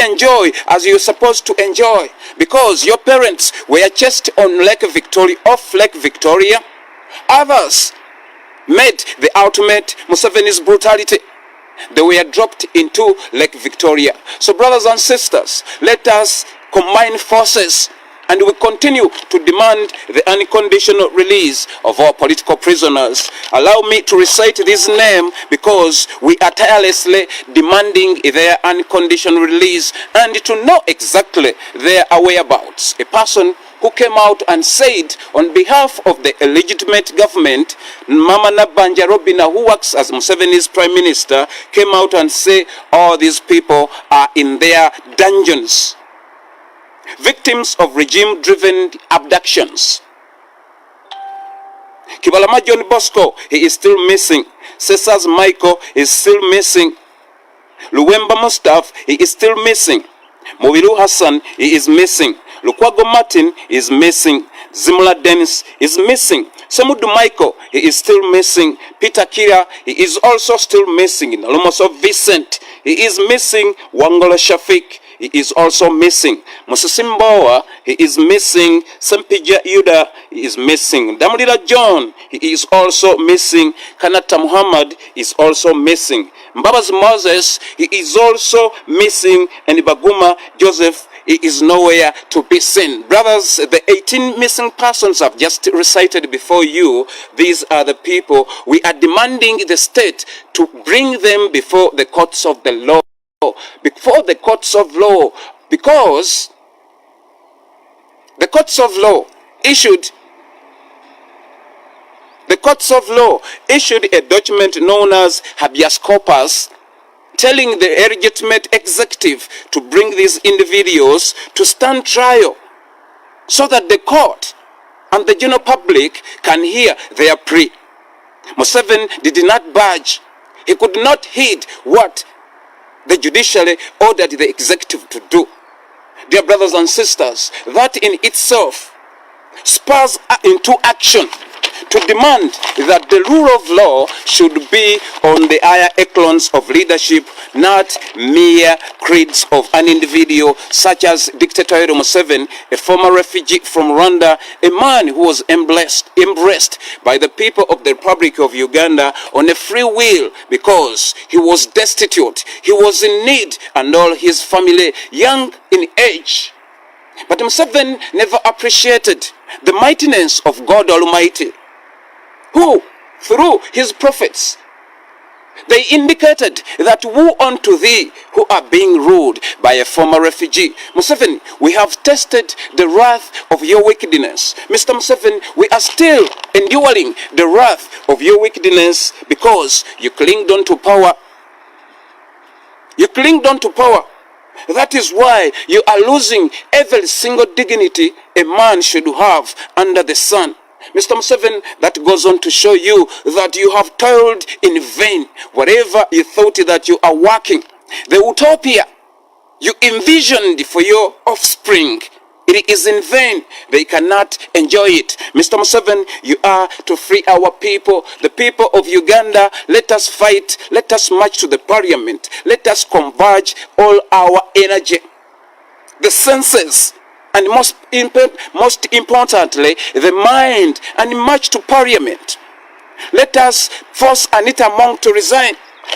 enjoy as you're supposed to enjoy because your parents were chased on off Lake Victoria. Others made the ultimate Museveni's brutality. They were dropped into Lake Victoria. So brothers and sisters, let us combine forces and we continue to demand the unconditional release of our political prisoners. Allow me to recite this name because we are tirelessly demanding their unconditional release and to know exactly their whereabouts. A person who came out and said on behalf of the illegitimate government, Mama Nabanja Robina, who works as Museveni's prime minister, came out and said all these people are in their dungeons. Victims of regime-driven abductions. Kibalama John Bosco, he is still missing. Cesars Michael is still missing. Luwemba Mustaf, he is still missing. Mobilu Hassan, he is missing. Lukwago Martin is missing. Zimla Dennis is missing. Samudu Michael, he is still missing. Peter Kira, he is also still missing. Alomoso Vincent, he is missing. Wangola Shafik, he is also missing. Musisimboa, he is missing. Sempija Yuda, he is missing. Damulila John, he is also missing. Kanata Muhammad is also missing. Mbabas Moses, he is also missing. And Baguma Joseph, he is nowhere to be seen. Brothers, the 18 missing persons I've just recited before you, these are the people we are demanding the state to bring them before the courts of the law. Before the courts of law, because the courts of law issued a document known as habeas corpus telling the illegitimate executive to bring these individuals to stand trial so that the court and the general public can hear their plea. Museveni did not budge. He could not heed what the judiciary ordered the executive to do. Dear brothers and sisters, that in itself spurs into action to demand that the rule of law should be on the higher echelons of leadership, not mere creeds of an individual such as Dictator Yoweri Museveni, a former refugee from Rwanda, a man who was embraced by the people of the Republic of Uganda on a free will because he was destitute, he was in need, and all his family young in age. But Museveni never appreciated the mightiness of God Almighty, who, through his prophets, they indicated that woe unto thee who are being ruled by a former refugee. Museveni, we have tested the wrath of your wickedness. Mr. Museveni, we are still enduring the wrath of your wickedness because you clinged on to power. You clinged on to power. That is why you are losing every single dignity a man should have under the sun. Mr. Museveni, that goes on to show you that you have toiled in vain. Whatever you thought that you are working, the utopia you envisioned for your offspring, it is in vain. They cannot enjoy it. Mr. Museveni, you are to free our people, the people of Uganda. Let us fight. Let us march to the parliament. Let us converge all our energy, the senses, and most importantly, the mind, and march to parliament. Let us force Anita Monk to resign.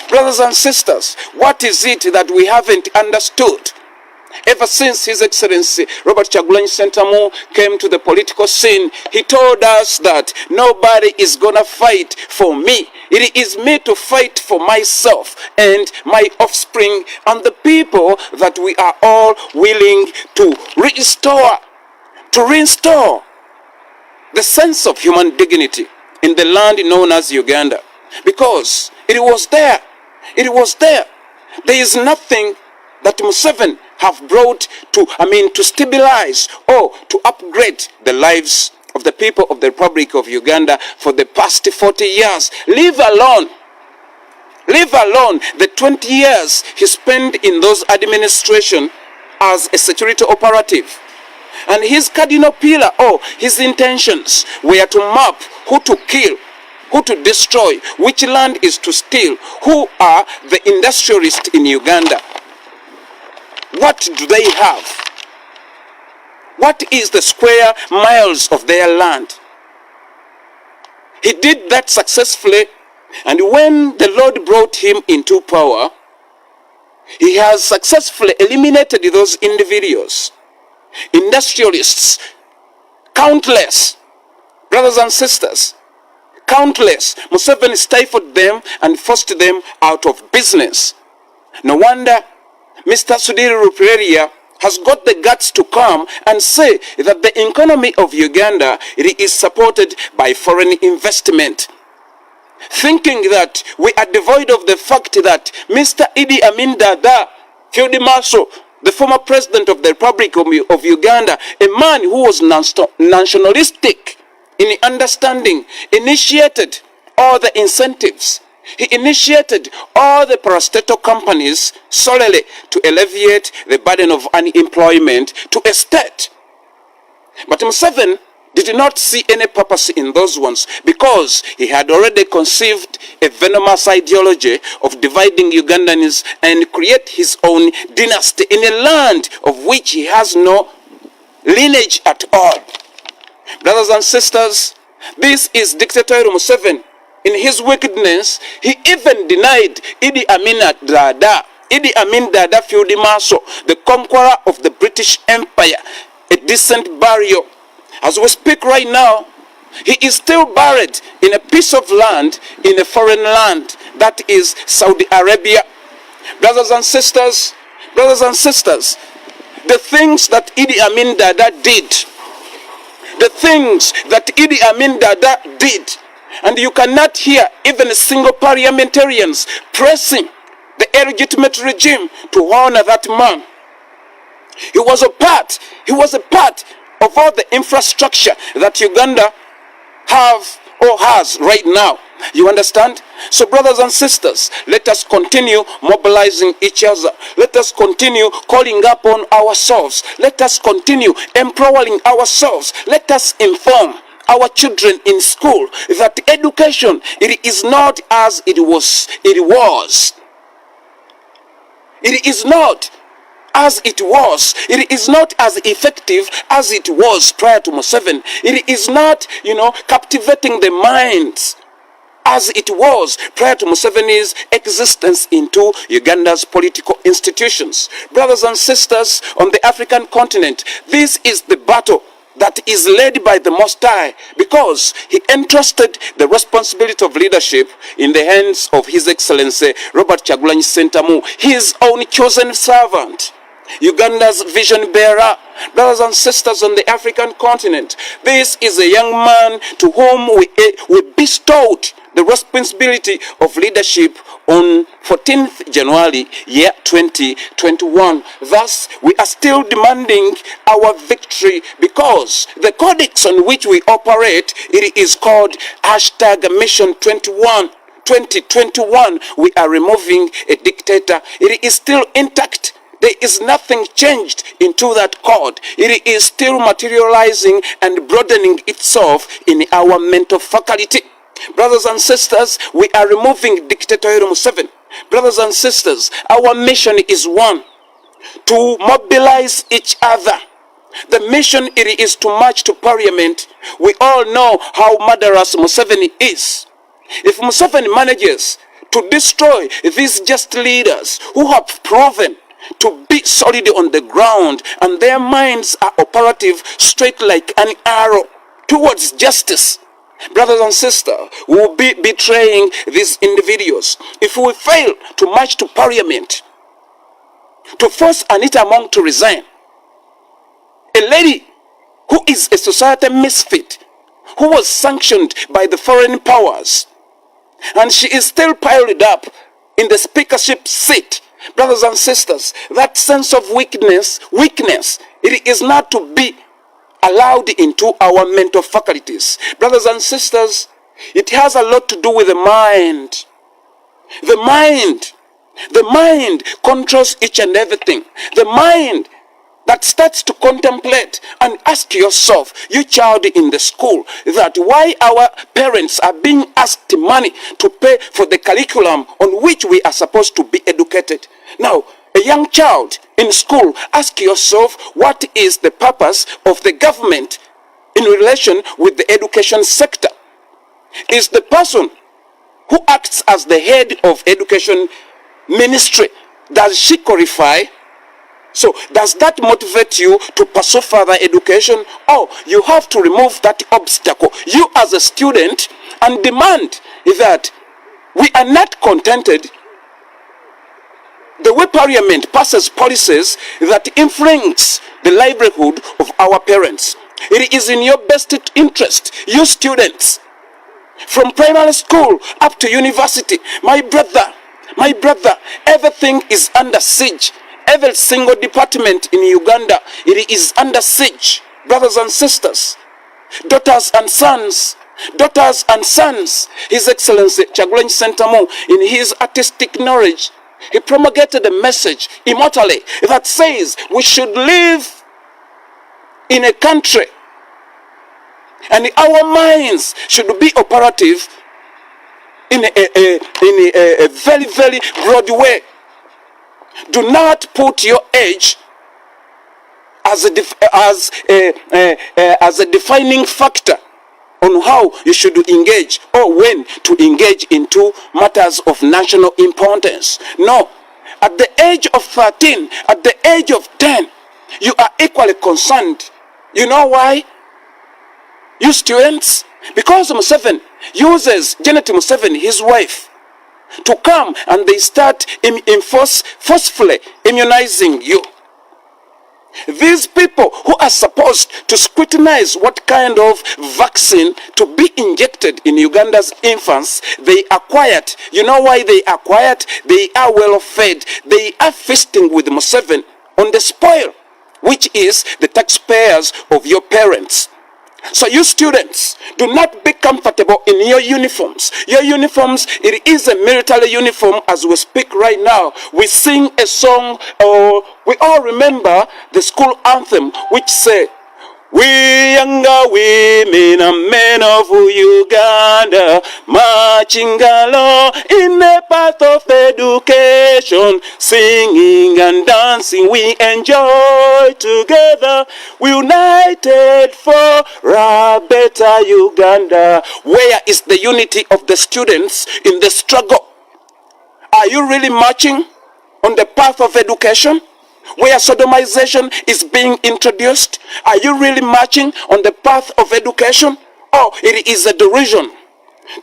Brothers and sisters, what is it that we haven't understood? Ever since His Excellency Robert Kyagulanyi Ssentamu came to the political scene, he told us that nobody is gonna fight for me. It is me to fight for myself and my offspring and the people that we are all willing to restore the sense of human dignity in the land known as Uganda. Because it was there. There is nothing that Museveni have brought to stabilize or to upgrade the lives of the people of the Republic of Uganda for the past 40 years. Leave alone the 20 years he spent in those administration as a security operative. And his cardinal pillar, his intentions were to map who to kill, who to destroy, which land is to steal, who are the industrialists in Uganda. What do they have? What is the square miles of their land? He did that successfully, and when the Lord brought him into power, he has successfully eliminated those individuals, industrialists, countless, brothers and sisters, countless. Museveni stifled them and forced them out of business. No wonder Mr. Sudhiri Rupirelia has got the guts to come and say that the economy of Uganda is supported by foreign investment, thinking that we are devoid of the fact that Mr. Idi Amin Dada, Field Marshal, the former president of the Republic of Uganda, a man who was nationalistic in understanding, initiated all the incentives. He initiated all the parastatal companies solely to alleviate the burden of unemployment to a state. But Museveni did not see any purpose in those ones because he had already conceived a venomous ideology of dividing Ugandans and create his own dynasty in a land of which he has no lineage at all. Brothers and sisters, this is Dictator Museveni. In his wickedness, he even denied Idi Amin Dada, Idi Amin Dada Field Marshal, the conqueror of the British Empire, a decent burial. As we speak right now, he is still buried in a piece of land in a foreign land, that is Saudi Arabia. Brothers and sisters, the things that Idi Amin Dada did, the things that Idi Amin Dada did, and you cannot hear even a single parliamentarians pressing the illegitimate regime to honor that man. He was a part of all the infrastructure that Uganda have or has right now. You understand? So brothers and sisters, let us continue mobilizing each other. Let us continue calling upon ourselves. Let us continue empowering ourselves. Let us inform our children in school that education, it is not as it was. It is not as it was. It is not as effective as it was prior to Museveni. It is not, captivating the minds as it was prior to Museveni's existence into Uganda's political institutions. Brothers and sisters on the African continent, this is the battle that is led by the Most High, because he entrusted the responsibility of leadership in the hands of His Excellency Robert Kyagulanyi Ssentamu, his own chosen servant, Uganda's vision bearer. Brothers and sisters on the African continent, this is a young man to whom we bestowed the responsibility of leadership on 14th January year 2021. Thus, we are still demanding our victory because the codex on which we operate, it is called #Mission 2021. We are removing a dictator. It is still intact. There is nothing changed into that code. It is still materializing and broadening itself in our mental faculty. Brothers and sisters, we are removing Dictator Museveni. Brothers and sisters, our mission is one: to mobilize each other. The mission it is to march to parliament. We all know how murderous Museveni is. If Museveni manages to destroy these just leaders who have proven to be solid on the ground and their minds are operative straight like an arrow towards justice, brothers and sisters, we will be betraying these individuals. If we fail to march to parliament, to force Anita Among to resign, a lady who is a society misfit, who was sanctioned by the foreign powers, and she is still piled up in the speakership seat, brothers and sisters, that sense of weakness, it is not to be allowed into our mental faculties. Brothers and sisters, it has a lot to do with the mind. The mind controls each and everything. The mind that starts to contemplate and ask yourself, you child in the school, that why our parents are being asked money to pay for the curriculum on which we are supposed to be educated. Now, a young child in school, ask yourself, what is the purpose of the government in relation with the education sector? Is the person who acts as the head of education ministry, does she qualify? So does that motivate you to pursue further education? Or you have to remove that obstacle, you as a student, and demand that we are not contented the way Parliament passes policies that influence the livelihood of our parents. It is in your best interest, you students, from primary school up to university. My brother, everything is under siege. Every single department in Uganda, it is under siege. Brothers and sisters, daughters and sons, His Excellency Kyagulanyi Ssentamu, in his artistic knowledge, he promulgated a message immortally that says we should live in a country and our minds should be operative in a very, very broad way. Do not put your age as a defining factor on how you should engage or when to engage into matters of national importance. No. At the age of 13, at the age of 10, you are equally concerned. You know why? You students, because Museveni uses Janet Museveni, his wife, to come and they start forcefully immunizing you. These people who are supposed to scrutinize what kind of vaccine to be injected in Uganda's infants, they are quiet. You know why they are quiet? They are well fed. They are feasting with Museveni on the spoil, which is the taxpayers of your parents. So you students, do not be comfortable in your uniforms. Your uniforms, it is a military uniform as we speak right now. We sing a song, or we all remember the school anthem, which say, "We younger women and men of Uganda, marching along in the path of education, singing and dancing, we enjoy together, we united for a better Uganda." Where is the unity of the students in the struggle? Are you really marching on the path of education, where sodomization is being introduced? Are you really marching on the path of education? Or it is a delusion?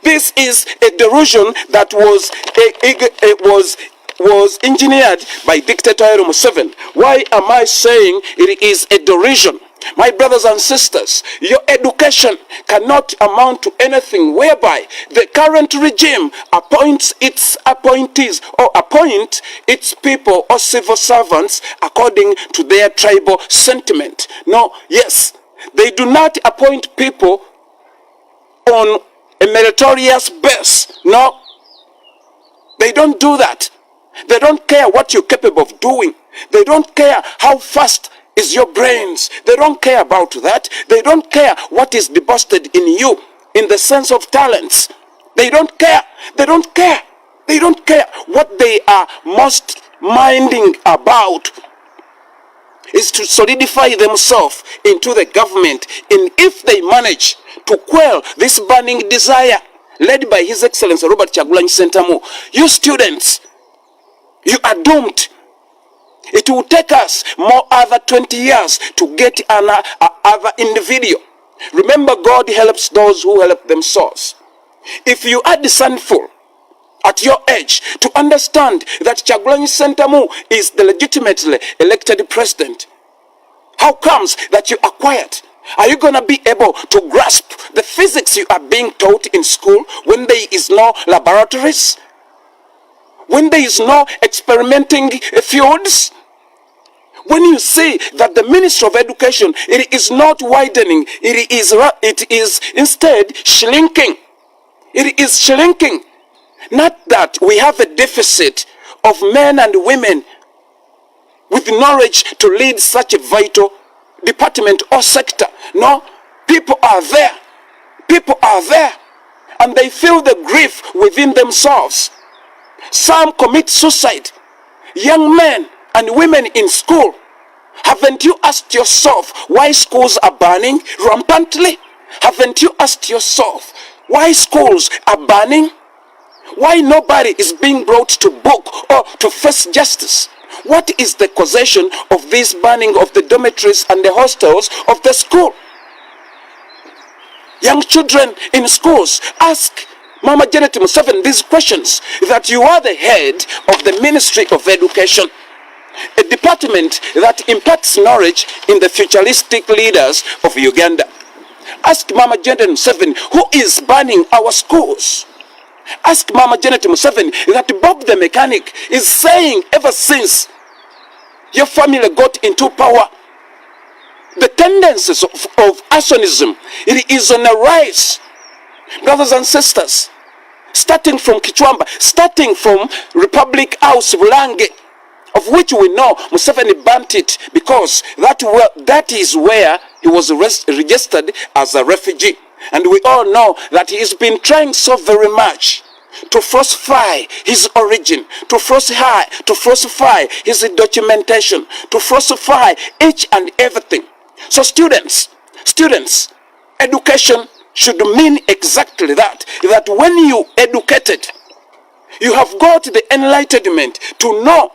This is a delusion that was engineered by dictator Museveni. Why am I saying it is a delusion? My brothers and sisters, your education cannot amount to anything whereby the current regime appoints its appointees or appoint its people or civil servants according to their tribal sentiment. No, yes, they do not appoint people on a meritorious base. No, they don't do that. They don't care what you're capable of doing. They don't care how fast is your brains. They don't care about that. They don't care what is deposited in you in the sense of talents. They don't care. They don't care. They don't care. What they are most minding about is to solidify themselves into the government. And if they manage to quell this burning desire led by His Excellency Robert Kyagulanyi Ssentamu, you students, you are doomed. It will take us more other 20 years to get another individual. Remember, God helps those who help themselves. If you are discernful at your age to understand that Kyagulanyi Ssentamu is the legitimately elected president, how comes that you are quiet? Are you going to be able to grasp the physics you are being taught in school when there is no laboratories? When there is no experimenting fields? When you see that the Ministry of Education, it is not widening, it is instead shrinking. It is shrinking. Not that we have a deficit of men and women with knowledge to lead such a vital department or sector. No, people are there. People are there. And they feel the grief within themselves. Some commit suicide. Young men and women in school. Haven't you asked yourself why schools are burning rampantly? Haven't you asked yourself why schools are burning? Why nobody is being brought to book or to face justice? What is the causation of this burning of the dormitories and the hostels of the school? Young children in schools, ask Mama Janet Museveni these questions, that you are the head of the Ministry of Education, a department that imparts knowledge in the futuristic leaders of Uganda. Ask Mama Janet Museveni who is burning our schools. Ask Mama Janet Museveni that Bob the mechanic is saying ever since your family got into power, the tendencies of arsonism, it is on a rise. Brothers and sisters, starting from Kichwamba, starting from Republic House Bulange, of which we know Museveni burnt it because that is where he was registered as a refugee. And we all know that he has been trying so very much to falsify his origin, to falsify his documentation, to falsify each and everything. So students, education should mean exactly that when you educated, you have got the enlightenment to know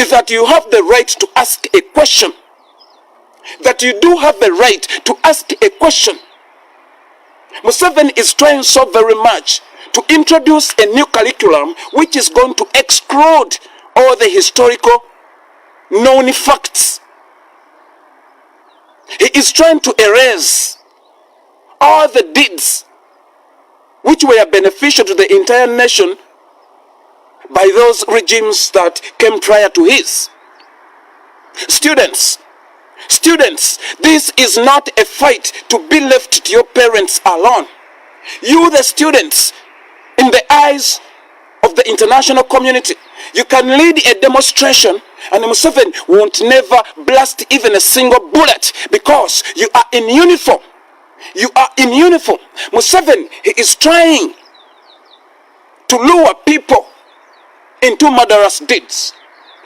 that you have the right to ask a question, that you do have the right to ask a question. Museveni is trying so very much to introduce a new curriculum which is going to exclude all the historical known facts. He is trying to erase all the deeds which were beneficial to the entire nation by those regimes that came prior to his. Students, this is not a fight to be left to your parents alone. You, the students, in the eyes of the international community, you can lead a demonstration and Museveni won't never blast even a single bullet because you are in uniform. You are in uniform. Museveni, he is trying to lure people into murderous deeds.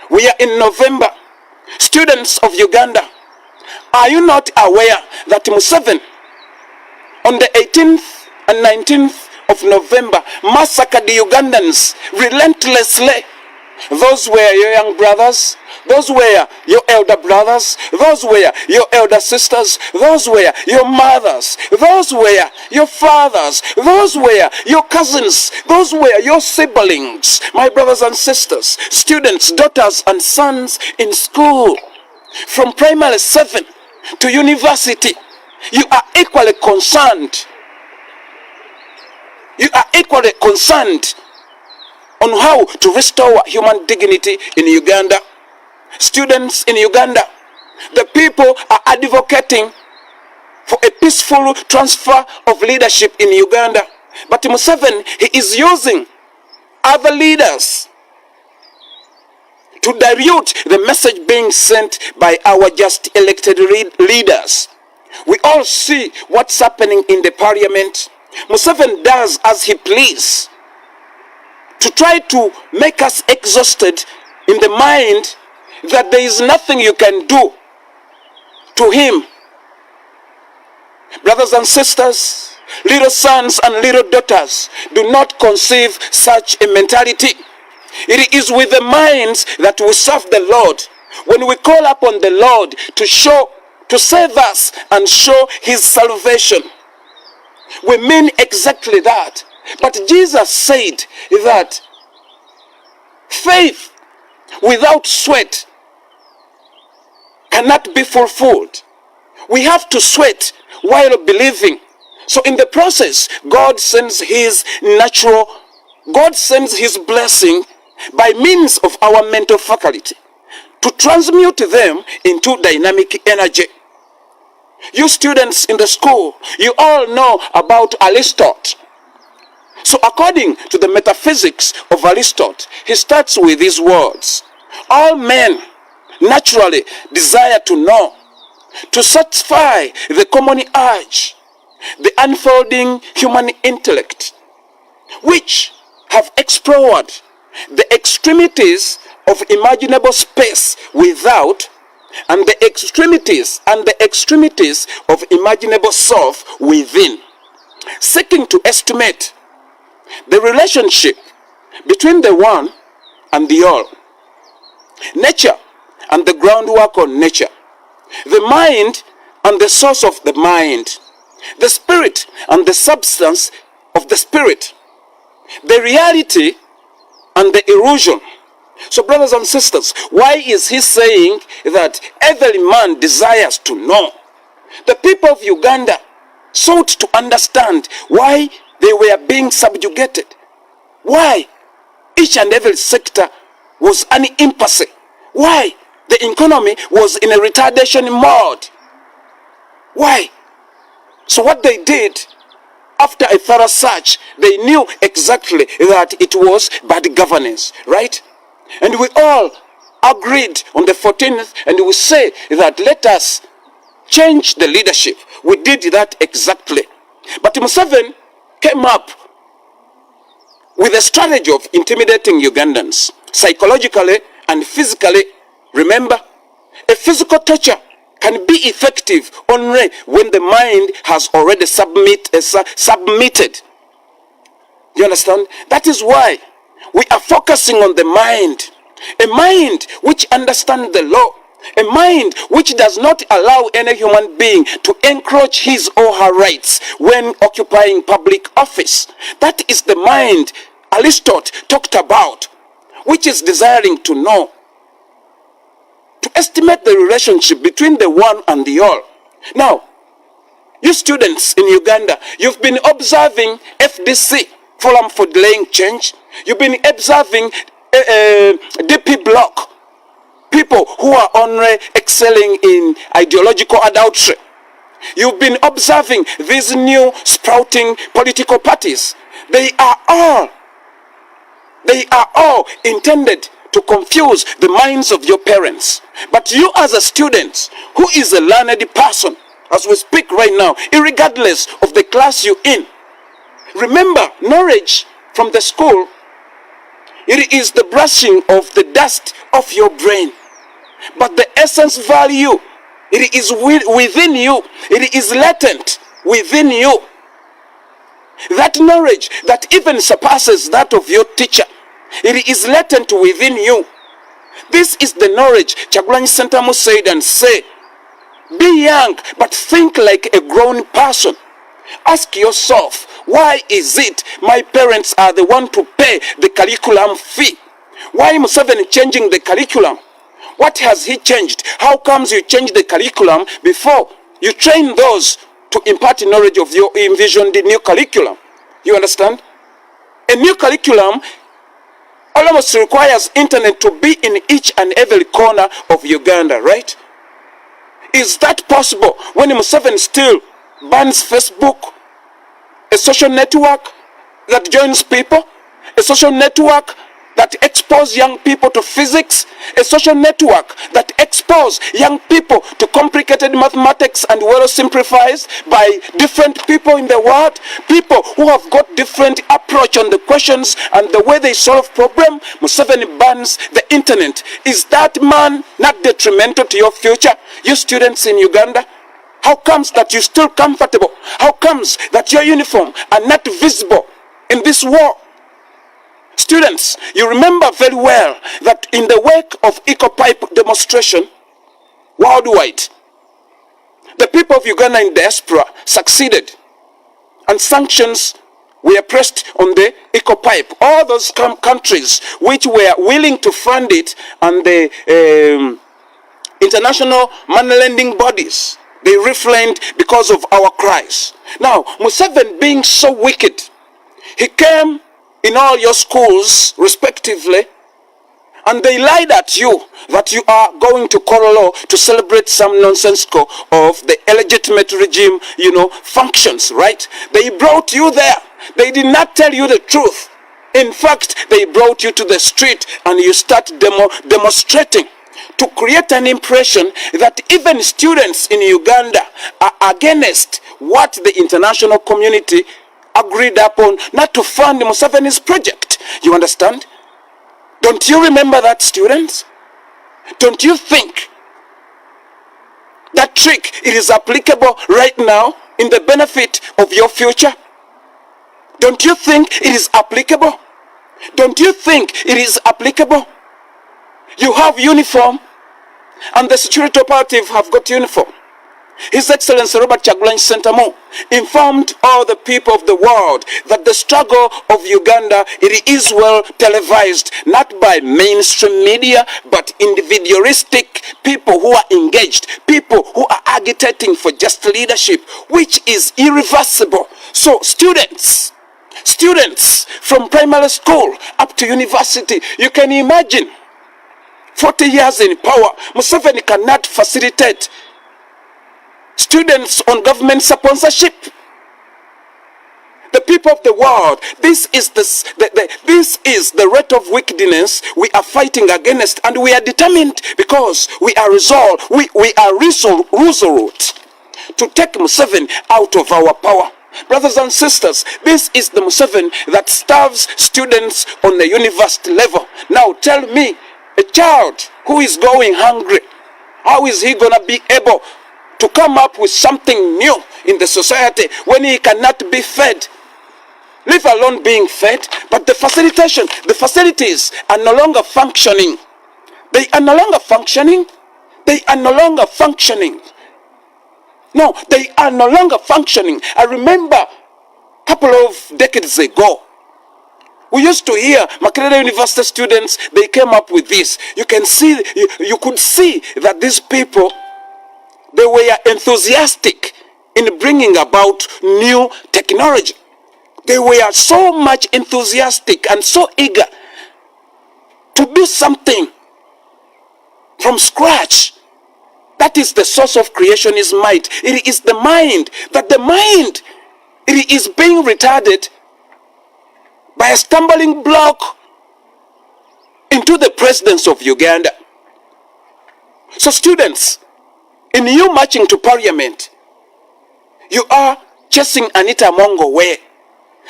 We are in November. Students of Uganda, are you not aware that Museveni on the 18th and 19th of November massacred the Ugandans relentlessly? Those were your young brothers, those were your elder brothers, those were your elder sisters, those were your mothers, those were your fathers, those were your cousins, those were your siblings. My brothers and sisters, students, daughters and sons in school, from primary 7 to university, you are equally concerned. You are equally concerned on how to restore human dignity in Uganda. Students in Uganda, the people are advocating for a peaceful transfer of leadership in Uganda. But Museveni, he is using other leaders to dilute the message being sent by our just elected leaders. We all see what's happening in the parliament. Museveni does as he pleases to try to make us exhausted in the mind that there is nothing you can do to him. Brothers and sisters, little sons and little daughters, do not conceive such a mentality. It is with the minds that we serve the Lord. When we call upon the Lord to save us and show his salvation, we mean exactly that. But Jesus said that faith without sweat cannot be fulfilled. We have to sweat while believing. So in the process, God sends his blessing by means of our mental faculty to transmute them into dynamic energy. You students in the school, you all know about Aristotle. So according to the metaphysics of Aristotle, he starts with these words: all men naturally desire to know, to satisfy the common urge, the unfolding human intellect, which have explored the extremities of imaginable space without, and the extremities of imaginable self within, seeking to estimate the relationship between the one and the all, nature and the groundwork on nature, the mind and the source of the mind, the spirit and the substance of the spirit, the reality and the illusion. So brothers and sisters, why is he saying that every man desires to know? The people of Uganda sought to understand why they were being subjugated, why each and every sector was an impasse, why the economy was in a retardation mode. Why? So what they did, after a thorough search, they knew exactly that it was bad governance, right? And we all agreed on the 14th, and we say that let us change the leadership. We did that exactly. But Museveni came up with a strategy of intimidating Ugandans, psychologically and physically. Remember, a physical torture can be effective only when the mind has already submitted. You understand? That is why we are focusing on the mind. A mind which understands the law. A mind which does not allow any human being to encroach his or her rights when occupying public office. That is the mind Aristotle talked about, which is desiring to know, to estimate the relationship between the one and the all. Now, you students in Uganda, you've been observing FDC, Forum for Delaying Change. You've been observing DP Block, people who are only excelling in ideological adultery. You've been observing these new sprouting political parties. They are all intended to confuse the minds of your parents. But you as a student, who is a learned person, as we speak right now, irregardless of the class you're in, remember, knowledge from the school, it is the brushing of the dust off your brain. But the essence value, it is within you. It is latent within you. That knowledge that even surpasses that of your teacher, it is latent within you. This is the knowledge Kyagulanyi Ssentamu said, and say, be young but think like a grown person. Ask yourself, why is it my parents are the one to pay the curriculum fee? Why Museveni changing the curriculum? What has he changed? How comes you change the curriculum before you train those to impart knowledge of your envisioned new curriculum? You understand? A new curriculum almost requires internet to be in each and every corner of Uganda, right? Is that possible when Museveni still bans Facebook, a social network that joins people, a social network that exposes young people to physics, a social network that exposes young people to complicated mathematics and well simplifies by different people in the world, people who have got different approach on the questions and the way they solve problem. Museveni bans the internet. Is that man not detrimental to your future, you students in Uganda? How comes that you're still comfortable? How comes that your uniform are not visible in this war? Students, you remember very well that in the wake of eco-pipe demonstration worldwide, the people of Uganda in diaspora succeeded, and sanctions were pressed on the eco-pipe. All those countries which were willing to fund it, and the international money lending bodies, they refrained because of our cries. Now, Museveni being so wicked, he came in all your schools respectively, and they lied at you that you are going to Korolo to celebrate some nonsensical of the illegitimate regime, functions, right? They brought you there. They did not tell you the truth. In fact, they brought you to the street and you start demonstrating to create an impression that even students in Uganda are against what the international community agreed upon, not to fund Museveni's project. You understand? Don't you remember that, students? Don't you think that trick, it is applicable right now in the benefit of your future? Don't you think it is applicable? Don't you think it is applicable? You have uniform, and the security operative have got uniform. His Excellency Robert Kyagulanyi Ssentamu informed all the people of the world that the struggle of Uganda, it is well televised, not by mainstream media, but individualistic people who are engaged, people who are agitating for just leadership, which is irreversible. So students from primary school up to university, you can imagine 40 years in power, Museveni cannot facilitate students on government sponsorship. The people of the world, this is the rate of wickedness we are fighting against, and we are determined because we are resolved, we are resolute to take Museveni out of our power. Brothers and sisters, this is the Museveni that starves students on the university level. Now tell me, a child who is going hungry, how is he gonna be able to come up with something new in the society when he cannot be fed? Leave alone being fed, but the facilities are no longer functioning. They are no longer functioning. They are no longer functioning. No, they are no longer functioning. I remember a couple of decades ago, we used to hear Makerere University students, they came up with this. You could see that these people, they were enthusiastic in bringing about new technology. They were so much enthusiastic and so eager to do something from scratch. That is the source of creation is might. It is the mind. That the mind, it is being retarded by a stumbling block into the presidents of Uganda. So students, in you marching to parliament, you are chasing Anita Mongo way.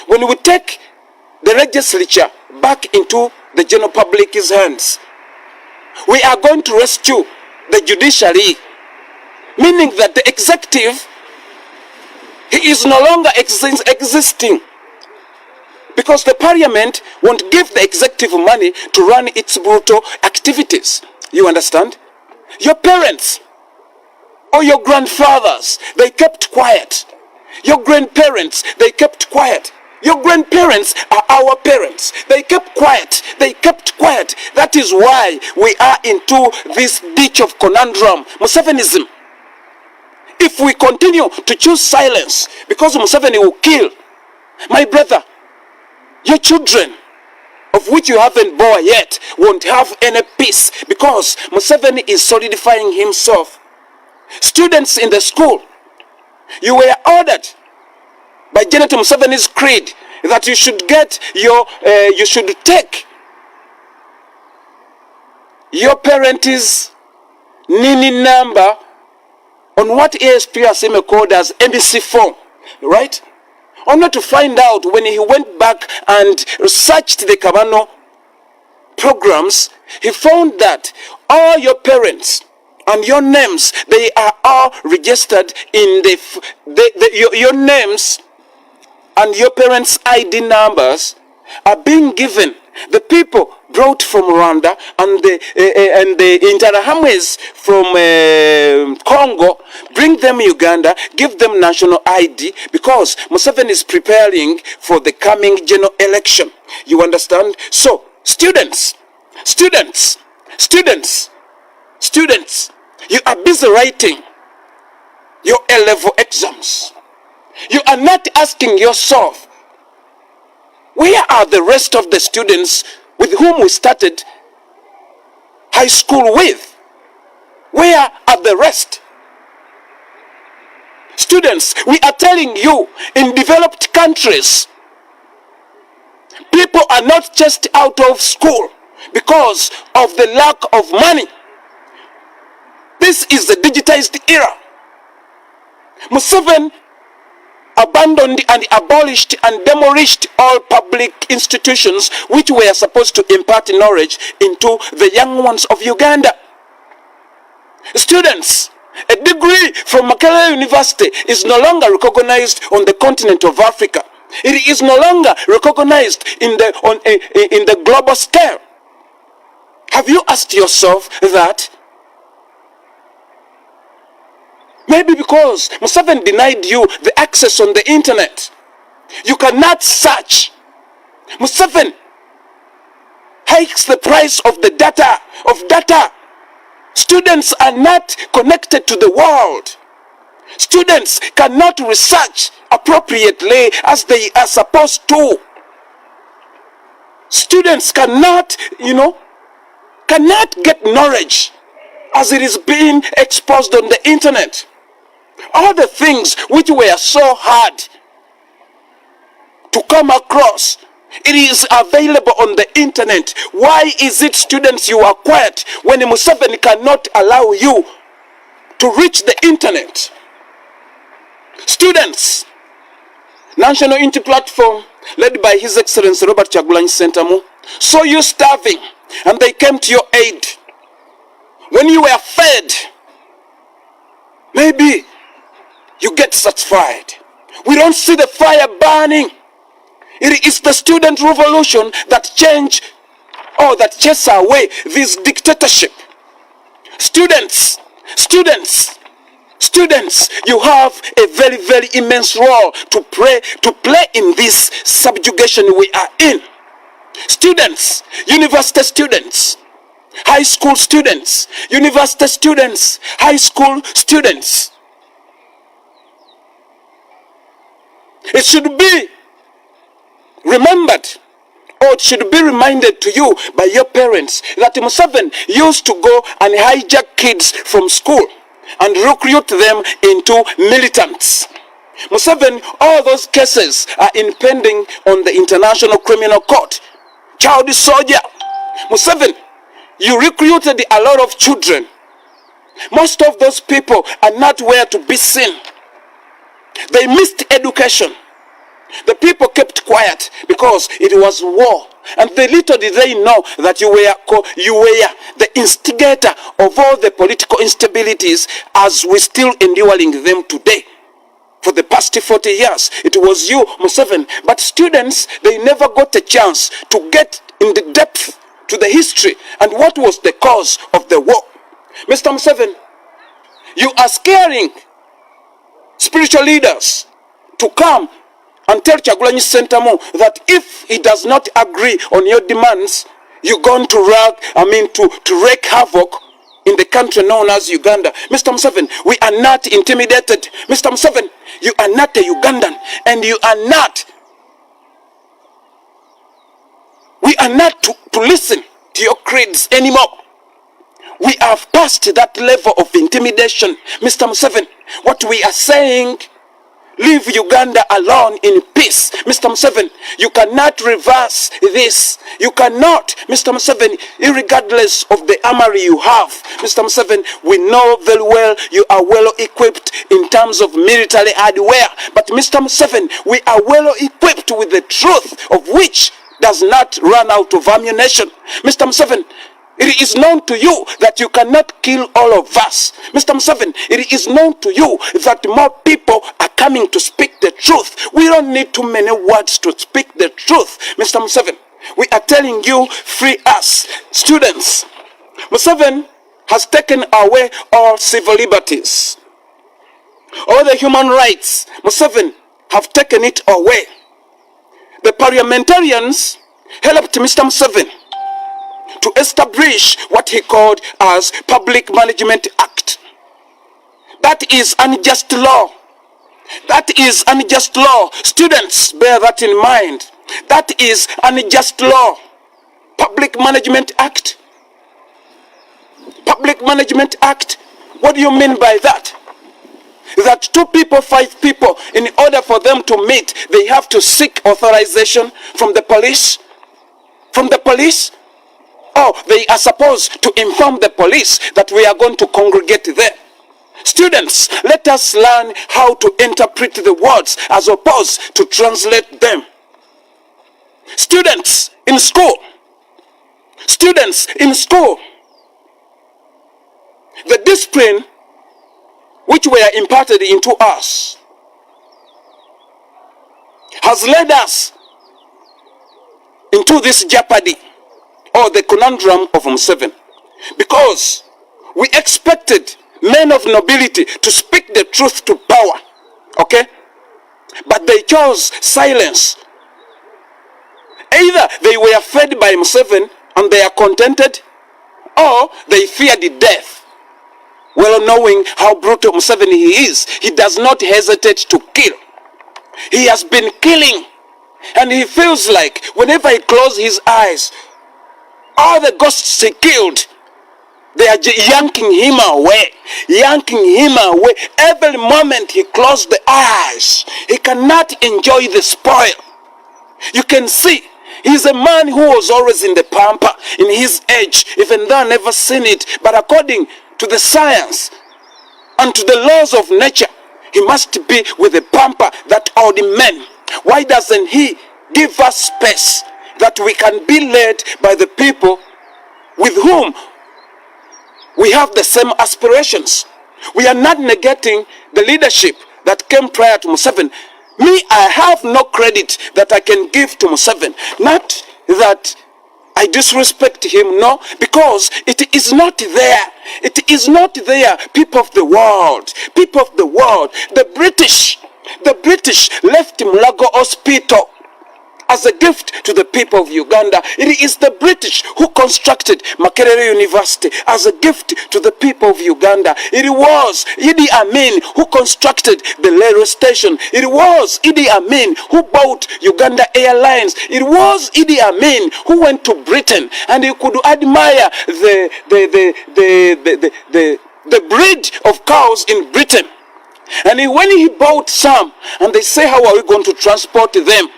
When we take the legislature back into the general public's hands, we are going to rescue the judiciary, meaning that the executive, he is no longer existing, because the parliament won't give the executive money to run its brutal activities. You understand? Your parents or your grandfathers, they kept quiet. Your grandparents, they kept quiet. Your grandparents are our parents. They kept quiet. They kept quiet. That is why we are into this ditch of conundrum, Musevenism. If we continue to choose silence, because Museveni will kill, my brother, your children, of which you haven't born yet, won't have any peace, because Museveni is solidifying himself. Students in the school, you were ordered by Janet Museveni's creed that you should get you should take your parents' NINI number on what ASP Asime called as embassy form, right? Only to find out when he went back and researched the Kabano programs, he found that all your parents and your names, they are all registered in your names and your parents' ID numbers are being given. The people brought from Rwanda and the Interahamwe from Congo, bring them Uganda, give them national ID, because Museveni is preparing for the coming general election. You understand? So, students, you are busy writing your A-level exams. You are not asking yourself, where are the rest of the students with whom we started high school with? Where are the rest? Students, we are telling you, in developed countries, people are not just out of school because of the lack of money. This is the digitized era. Museveni abandoned and abolished and demolished all public institutions which were supposed to impart knowledge into the young ones of Uganda. Students, a degree from Makerere University is no longer recognized on the continent of Africa. It is no longer recognized in the global scale. Have you asked yourself that? Maybe because Museveni denied you the access on the internet. You cannot search. Museveni hikes the price of the data. Students are not connected to the world. Students cannot research appropriately as they are supposed to. Students cannot get knowledge as it is being exposed on the internet. All the things which were so hard to come across, it is available on the internet. Why is it, students, you are quiet when Museveni cannot allow you to reach the internet? Students, National Unity Platform, led by His Excellency Robert Kyagulanyi Ssentamu, saw you starving and they came to your aid. When you were fed, maybe you get satisfied. We don't see the fire burning. It is the student revolution that chases away this dictatorship. Students, you have a very, very immense role to play in this subjugation we are in. Students, university students, high school students, university students, high school students. It should be remembered, or it should be reminded to you by your parents that Museveni used to go and hijack kids from school and recruit them into militants. Museveni, all those cases are impending on the International Criminal Court. Child soldier. Museveni, you recruited a lot of children. Most of those people are not where to be seen. They missed education. The people kept quiet because it was war. And little did they know that you were the instigator of all the political instabilities as we still enduring them today. For the past 40 years, it was you, Museveni. But students, they never got a chance to get in the depth to the history and what was the cause of the war. Mr. Museveni, you are scaring spiritual leaders to come and tell Kyagulanyi Ssentamu that if he does not agree on your demands, you're going to wreak havoc in the country known as Uganda. Mr. Museveni, we are not intimidated. Mr. Museveni, you are not a Ugandan, and you are not. We are not to listen to your creeds anymore. We have passed that level of intimidation. Mr. Museveni, what we are saying, leave Uganda alone in peace. Mr. Museveni, you cannot reverse this. You cannot, Mr. Museveni, regardless of the armory you have. Mr. Museveni, we know very well you are well equipped in terms of military hardware. But Mr. Museveni, we are well equipped with the truth of which does not run out of ammunition. Mr. Museveni, it is known to you that you cannot kill all of us. Mr. Museveni, it is known to you that more people are coming to speak the truth. We don't need too many words to speak the truth. Mr. Museveni, we are telling you, free us. Students, Museveni has taken away all civil liberties. All the human rights, Museveni have taken it away. The parliamentarians helped Mr. Museveni to establish what he called as Public Management Act. That is unjust law. That is unjust law. Students, bear that in mind. That is unjust law. Public Management Act. Public Management Act. What do you mean by that? That 2 people, 5 people, in order for them to meet, they have to seek authorization from the police? From the police? Oh, they are supposed to inform the police that we are going to congregate there. Students, let us learn how to interpret the words as opposed to translate them. Students in school, the discipline which were imparted into us has led us into this jeopardy or the conundrum of Museveni, because we expected men of nobility to speak the truth to power, okay? But they chose silence. Either they were fed by Museveni and they are contented, or they feared death. Well, knowing how brutal Museveni he is, he does not hesitate to kill. He has been killing, and he feels like whenever he closes his eyes, all the ghosts he killed, they are yanking him away. Every moment he closes the eyes, he cannot enjoy the spoil. You can see, he's a man who was always in the pampa in his age, even though I never seen it. But according to the science and to the laws of nature, he must be with the pampa that old men. Why doesn't he give us space that we can be led by the people with whom we have the same aspirations? We are not negating the leadership that came prior to Museveni. Me, I have no credit that I can give to Museveni. Not that I disrespect him, no, because it is not there. It is not there. People of the world, the British left Mulago Hospital as a gift to the people of Uganda. It is the British who constructed Makerere University as a gift to the people of Uganda. It was Idi Amin who constructed the railway station. It was Idi Amin who bought Uganda Airlines. It was Idi Amin who went to Britain and he could admire the breed of cows in Britain. And when he bought some, and they say, how are we going to transport them?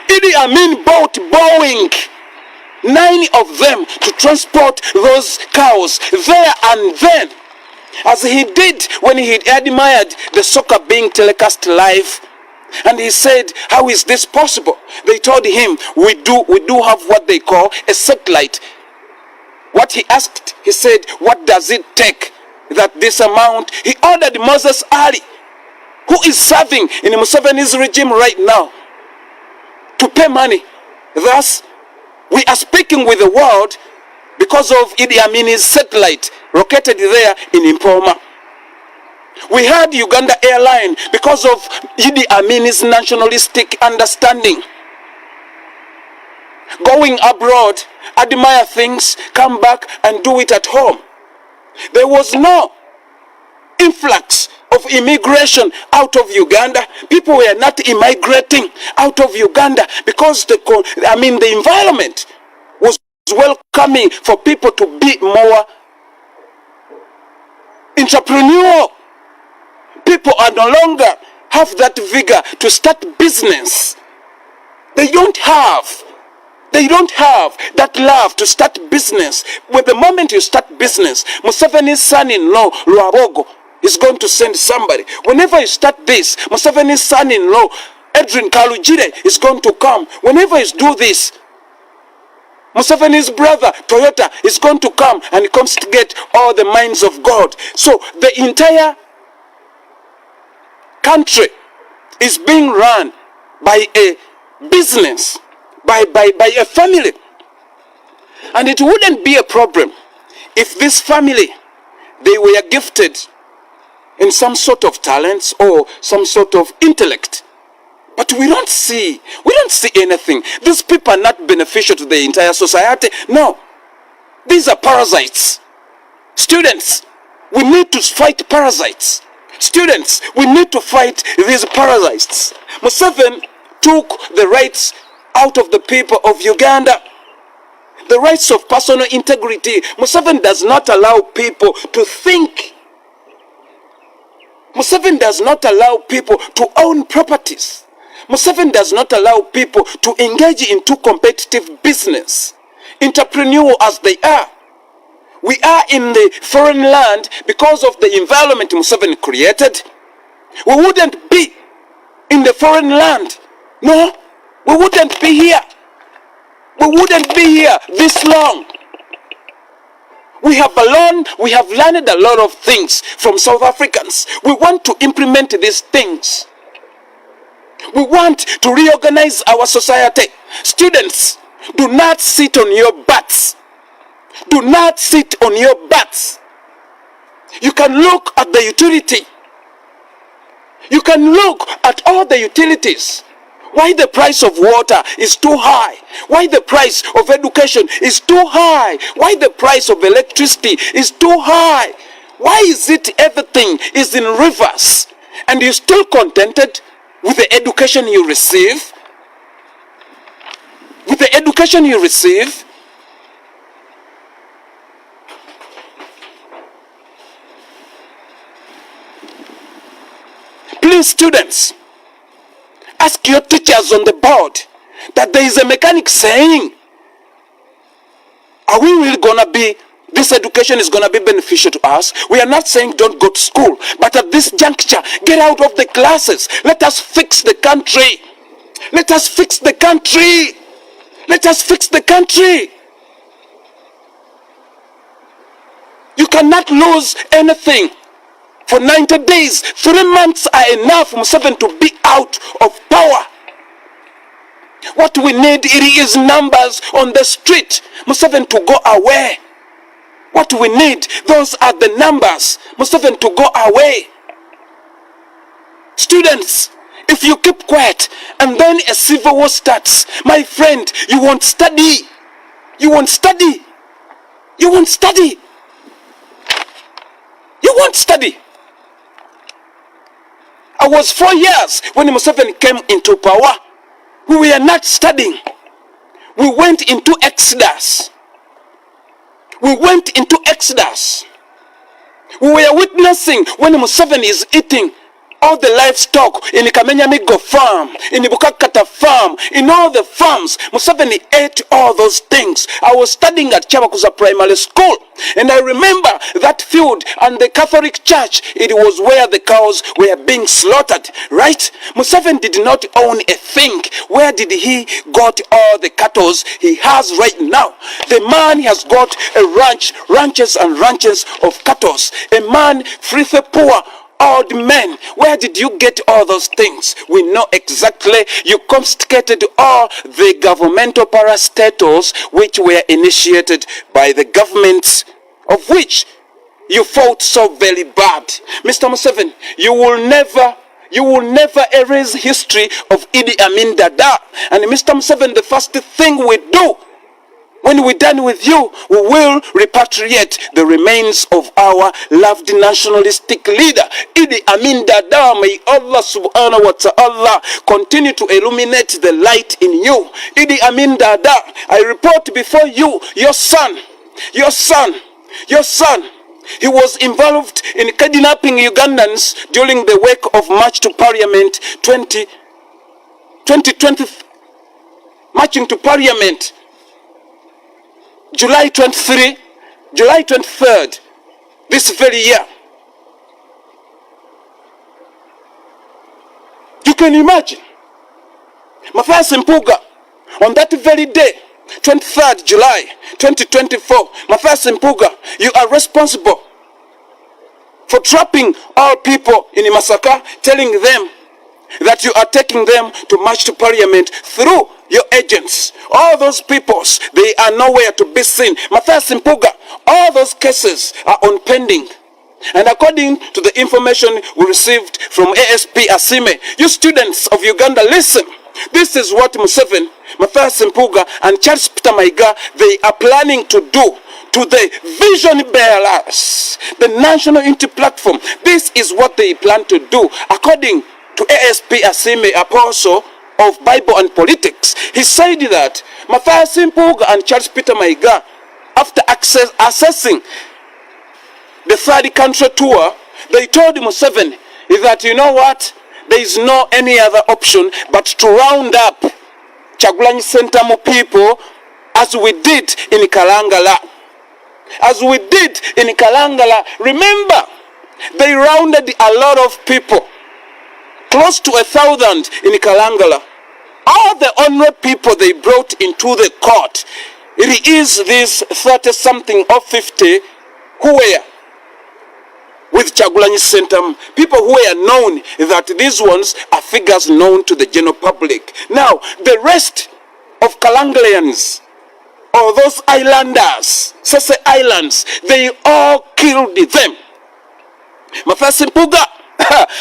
Idi Amin bought Boeing, 9 of them, to transport those cows there and then, as he did when he admired the soccer being telecast live. And he said, how is this possible? They told him, we do have what they call a satellite. What he asked, he said, what does it take that this amount? He ordered Moses Ali, who is serving in Museveni's regime right now, to pay money. Thus, we are speaking with the world because of Idi Amin's satellite located there in Impoma. We had Uganda Airline because of Idi Amin's nationalistic understanding. Going abroad, admire things, come back and do it at home. There was no influx of immigration out of Uganda. People were not immigrating out of Uganda because the environment was welcoming for people to be more entrepreneurial. People are no longer have that vigor to start business. They don't have that love to start business. With the moment you start business, Museveni's son-in-law, Lwabogo, is going to send somebody. Whenever you start this, Museveni's son-in-law, Edwin Kalujire, is going to come. Whenever you do this, Museveni's brother, Toyota, is going to come and he comes to get all the mines of God. So the entire country is being run by a business, by a family. And it wouldn't be a problem if this family, they were gifted in some sort of talents or some sort of intellect. But we don't see anything. These people are not beneficial to the entire society. No. These are parasites. Students, we need to fight parasites. Students, we need to fight these parasites. Museveni took the rights out of the people of Uganda. The rights of personal integrity. Museveni does not allow people to think. Museveni does not allow people to own properties. Museveni does not allow people to engage into competitive business, entrepreneurial as they are. we are in the foreign land because of the environment Museveni created. We wouldn't be in the foreign land. No, we wouldn't be here. We wouldn't be here this long. We have learned a lot of things from South Africans. We want to implement these things. We want to reorganize our society. Students, do not sit on your butts. Do not sit on your butts. You can look at the utility. You can look at all the utilities. Why the price of water is too high? Why the price of education is too high? Why the price of electricity is too high? Why is it everything is in reverse? And you're still contented with the education you receive? With the education you receive? Please, students, ask your teachers on the board that there is a mechanic saying, are we really gonna be, this education is gonna be beneficial to us? We are not saying don't go to school, but at this juncture, get out of the classes. Let us fix the country. Let us fix the country. Let us fix the country. You cannot lose anything. For 90 days, 3 months are enough for Museveni to be out of power. What we need is numbers on the street. Museveni to go away. What we need, those are the numbers. Museveni to go away. Students, if you keep quiet and then a civil war starts, my friend, you won't study. You won't study. You won't study. You won't study. I was 4 years when Museveni came into power. We were not studying. We went into exodus. We went into exodus. We were witnessing when Museveni is eating all the livestock in Kamenyamigo farm, in Bukakata farm, in all the farms. Museveni ate all those things. I was studying at Chabakuza Primary School, and I remember that field and the Catholic Church. It was where the cows were being slaughtered, right? Museveni did not own a thing. Where did he got all the cattle he has right now? The man has got a ranches and ranches of cattle. A man free the poor, old men. Where did you get all those things? We know exactly. You confiscated all the governmental parastatals which were initiated by the governments of which you fought so very bad. Mr. Museveni, you will never erase history of Idi Amin Dada. And Mr. Museveni, the first thing we do when we're done with you, we will repatriate the remains of our loved nationalistic leader, Idi Amin Dada. May Allah subhanahu wa ta'ala continue to illuminate the light in you. Idi Amin Dada, I report before you, your son, he was involved in kidnapping Ugandans during the wake of March to Parliament 2020, marching to Parliament. July 23rd, this very year. You can imagine. Mathias Mpuga, on that very day, 23rd July 2024, Mathias Mpuga, you are responsible for trapping all people in Masaka, telling them that you are taking them to march to Parliament through your agents. All those peoples, they are nowhere to be seen. Mathias Mpuga, all those cases are on pending. And according to the information we received from ASP Asime, you students of Uganda, listen. This is what Museveni, Mathias Mpuga, and Charles Peter Mayiga, they are planning to do to the vision bearers, the National Unity Platform. This is what they plan to do, according to ASP Asime, apostle of Bible and Politics. He said that Mathias Mpuga and Charles Peter Mayiga, after assessing the third country tour, they told Museveni that, you know what, there is no any other option but to round up Chagulanyi Sentamu people as we did in Kalangala. as we did in Kalangala. Remember, they rounded a lot of people, close to 1,000 in Kalangala. All the honorable people they brought into the court, it is these 30-something or 50 who were with Kyagulanyi Center, people who were known, that these ones are figures known to the general public. Now, the rest of Kalangalians, or those islanders, Sese Islands, they all killed them. Mathias Mpuga,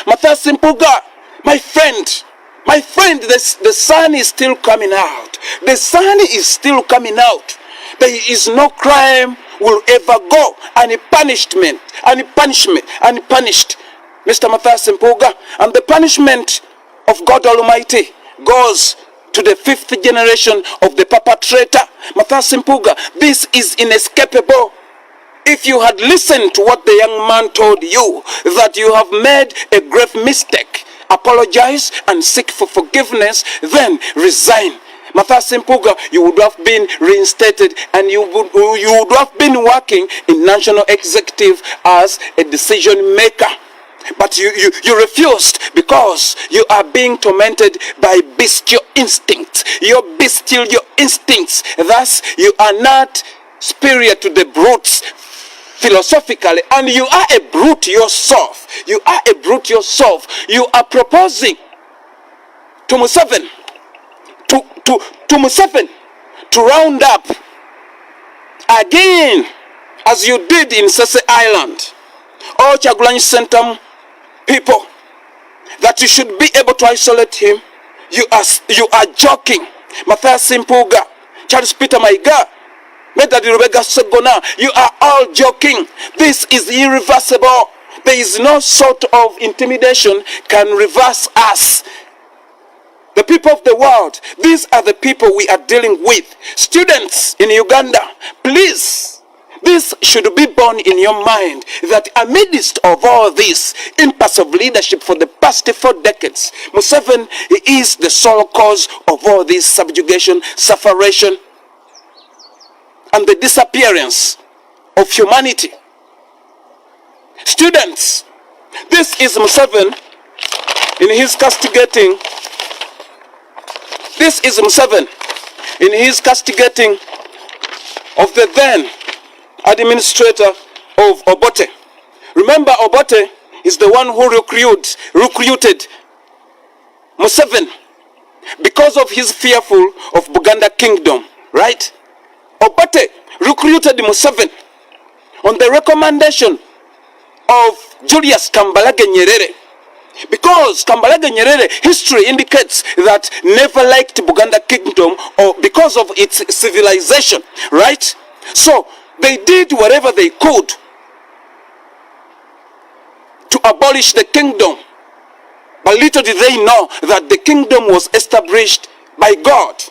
Mathias Mpuga, my friend, the sun is still coming out. The sun is still coming out. There is no crime will ever go unpunished, Mr. Mathias Mpuga. And the punishment of God Almighty goes to the 5th generation of the perpetrator, Mathias Mpuga. This is inescapable. If you had listened to what the young man told you, that you have made a grave mistake, apologize and seek for forgiveness, then resign. Mathias Mpuga, you would have been reinstated, and you would have been working in national executive as a decision maker. But you refused because you are being tormented by bestial instincts. Your bestial instincts. Thus, you are not superior to the brutes philosophically, and you are a brute yourself. You are a brute yourself. You are proposing to Museveni to Museveni to round up again, as you did in Sese Island, all Kyagulanyi Center people, that you should be able to isolate him. You are joking. Mathias Mpuga, Charles Peter Maiga, Medadi Rubega Segona, you are all joking. This is irreversible. There is no sort of intimidation can reverse us. The people of the world, these are the people we are dealing with. Students in Uganda, please, this should be born in your mind, that amidst of all this impasse of leadership for the past 4 decades, Museveni is the sole cause of all this subjugation, sufferation, and the disappearance of humanity. Students, this is Museveni in his castigating. This is Museveni in his castigating of the then administrator of Obote. Remember, Obote is the one who recruited Museveni because of his fearful of Buganda kingdom, right? Obote recruited Museveni on the recommendation of Julius Kambarage Nyerere, because Kambarage Nyerere, history indicates that never liked Buganda kingdom, or because of its civilization, right? So they did whatever they could to abolish the kingdom. But little did they know that the kingdom was established by God.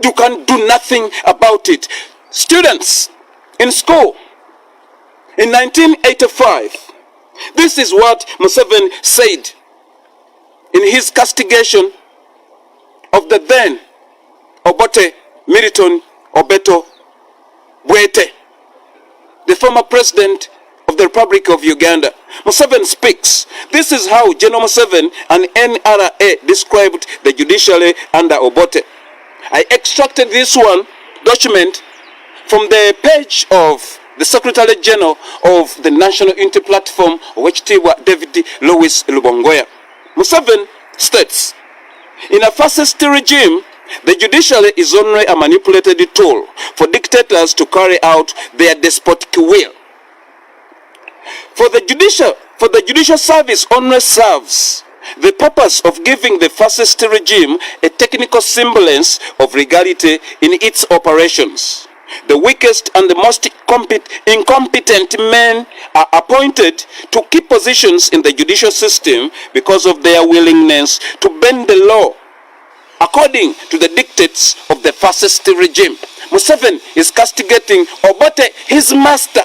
You can do nothing about it. Students in school, in 1985, this is what Museveni said in his castigation of the then Obote Milton Obeto Bwete, the former president of the Republic of Uganda. Museveni speaks. This is how General Museveni and NRA described the judiciary under Obote. I extracted this one document from the page of the Secretary General of the National Unity Platform, Oweekitiibwa David Louis Lubongoya. Museveni states, in a fascist regime, the judiciary is only a manipulated tool for dictators to carry out their despotic will. For the judicial service only serves the purpose of giving the fascist regime a technical semblance of legality in its operations. The weakest and the most incompetent men are appointed to key positions in the judicial system because of their willingness to bend the law according to the dictates of the fascist regime. Museveni is castigating Obote, his master.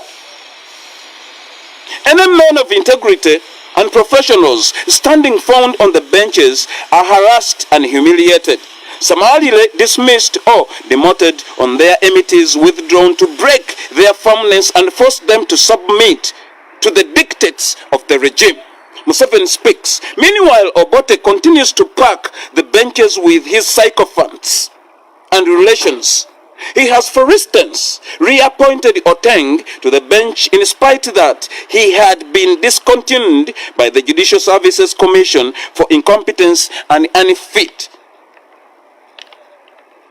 Any men of integrity and professionals standing found on the benches are harassed and humiliated. summarily dismissed or demoted on their emitters withdrawn to break their firmness and force them to submit to the dictates of the regime. Museveni speaks. Meanwhile, Obote continues to pack the benches with his sycophants and relations. He has, for instance, reappointed Attenga to the bench in spite that he had been discontinued by the Judicial Services Commission for incompetence and unfit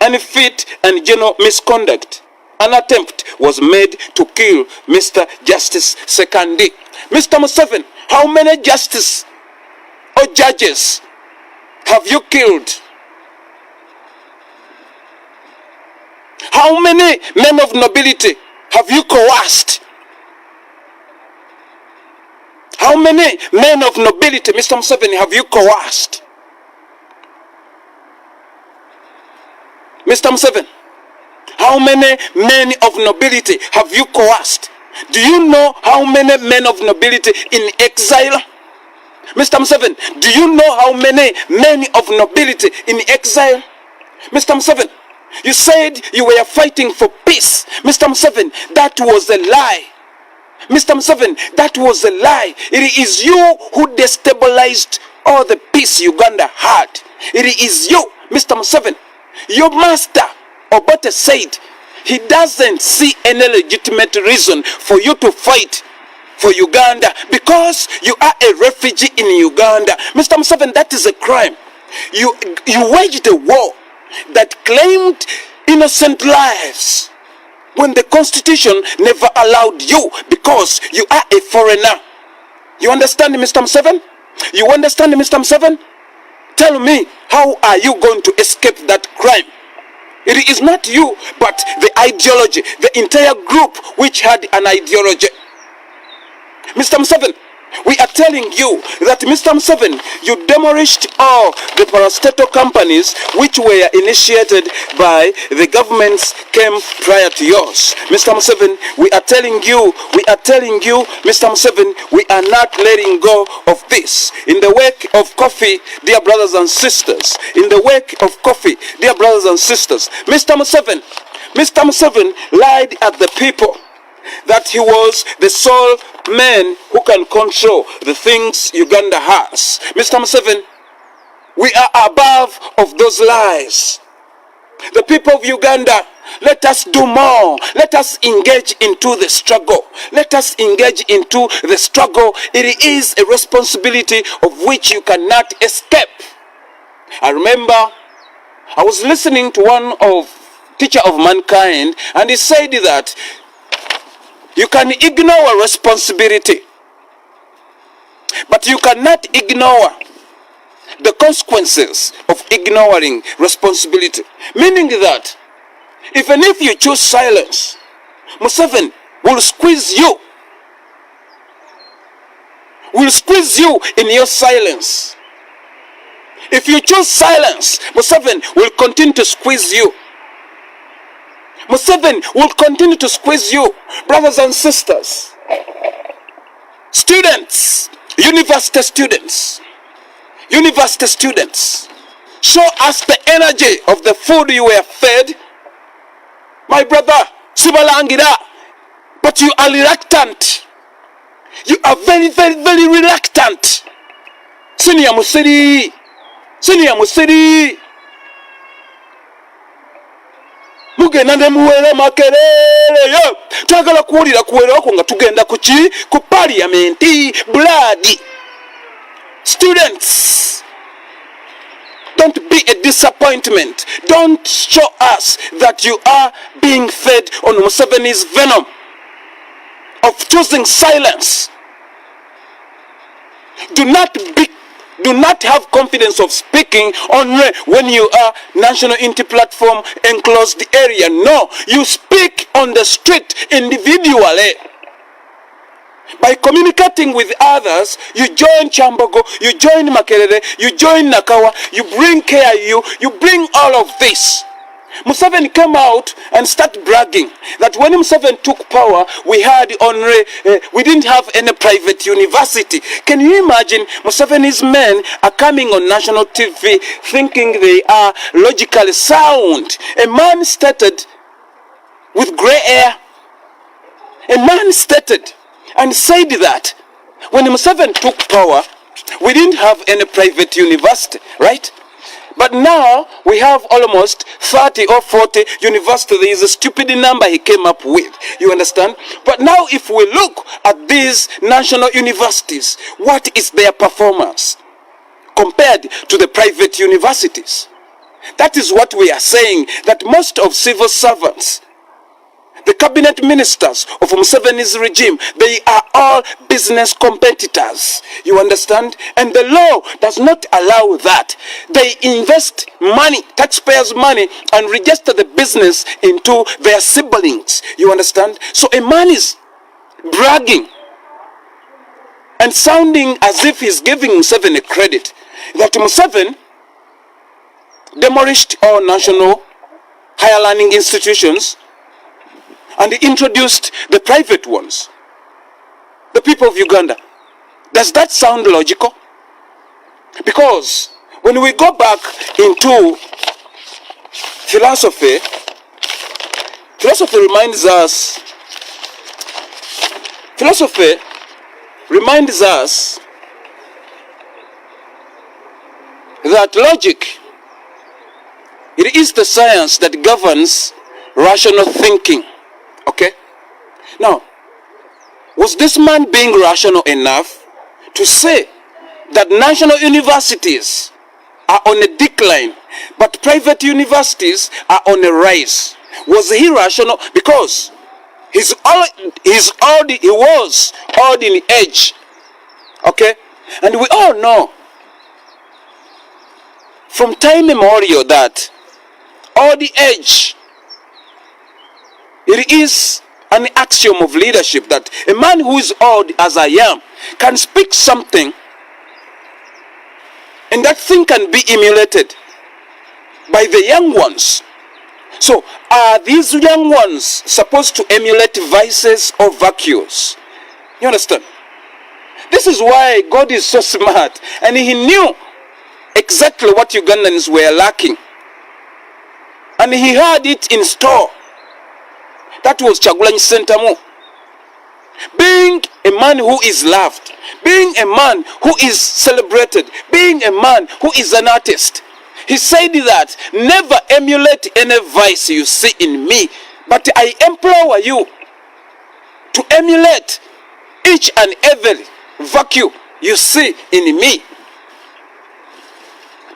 and general misconduct. An attempt was made to kill Mr. Justice Sekandi. Mr. Museveni, how many justices or judges have you killed? How many men of nobility have you coerced? How many men of nobility, Mr. Museveni, have you coerced? Mr. Museveni, how many men of nobility have you coerced? Do you know how many men of nobility in exile? Mr. Museveni, do you know how many men of nobility in exile? Mr. Museveni, you said you were fighting for peace. Mr. Museveni, that was a lie. Mr. Museveni, that was a lie. It is you who destabilized all the peace Uganda had. It is you, Mr. Museveni. Your master, Obote, said he doesn't see any legitimate reason for you to fight for Uganda because you are a refugee in Uganda. Mr. Museveni, that is a crime. You waged a war that claimed innocent lives when the Constitution never allowed you because you are a foreigner. You understand, Mr. Museveni? You understand, Mr. Museveni? Tell me, how are you going to escape that crime? It is not you, but the ideology, the entire group which had an ideology. Mr. Museveni, we are telling you that, Mr. Museveni, you demolished all the parastatal companies which were initiated by the governments came prior to yours. Mr. Museveni, we are telling you, Mr. Museveni, we are not letting go of this. In the wake of coffee, dear brothers and sisters, in the wake of coffee, dear brothers and sisters, Mr. Museveni lied at the people that he was the sole man who can control the things Uganda has. Mr. Museveni, we are above of those lies. The people of Uganda, let us do more. Let us engage into the struggle. Let us engage into the struggle. It is a responsibility of which you cannot escape. I remember I was listening to one of Teacher of Mankind, and he said that you can ignore responsibility, but you cannot ignore the consequences of ignoring responsibility. Meaning that even if you choose silence, Museveni will squeeze you. Will squeeze you in your silence. If you choose silence, Museveni will continue to squeeze you. Museveni will continue to squeeze you. Brothers and sisters, students, university students, show us the energy of the food you were fed. My brother, Sibalangira, but you are reluctant. You are very, very, very reluctant. Senior Musiri. Mugenda ne muwere makerere yo twagala kuwulira kuwera ko nga tugenda ku parliament blood. Students, don't be a disappointment. Don't show us that you are being fed on Museveni's venom of choosing silence. Do not have confidence of speaking only when you are national inter-platform enclosed area. No, you speak on the street individually. By communicating with others, you join Chambogo, you join Makerere, you join Nakawa, you bring KIU, you bring all of this. Museveni came out and started bragging that when Museveni took power, we didn't have any private university. Can you imagine? Museveni's men are coming on national TV thinking they are logically sound. A man started with grey hair. A man stated and said that when Museveni took power, we didn't have any private university, right? But now we have almost 30 or 40 universities. There is a stupid number he came up with. You understand? But now if we look at these national universities, what is their performance compared to the private universities? That is what we are saying, that most of civil servants, the cabinet ministers of Museveni's regime, they are all business competitors. You understand? And the law does not allow that. They invest money, taxpayers' money, and register the business into their siblings. You understand? So a man is bragging and sounding as if he's giving Museveni credit that Museveni demolished all national higher learning institutions and introduced the private ones. The people of Uganda. Does that sound logical? Because when we go back into philosophy reminds us that logic, it is the science that governs rational thinking. Okay? Now, was this man being rational enough to say that national universities are on a decline, but private universities are on a rise? Was he rational? Because he was old in age. Okay? And we all know from time immemorial that old age, it is an axiom of leadership that a man who is old as I am can speak something and that thing can be emulated by the young ones. So are these young ones supposed to emulate vices or virtues? You understand? This is why God is so smart, and he knew exactly what Ugandans were lacking, and he had it in store. That was Kyagulanyi Ssentamu. Being a man who is loved, being a man who is celebrated, being a man who is an artist, he said that never emulate any vice you see in me, but I implore you to emulate each and every virtue you see in me.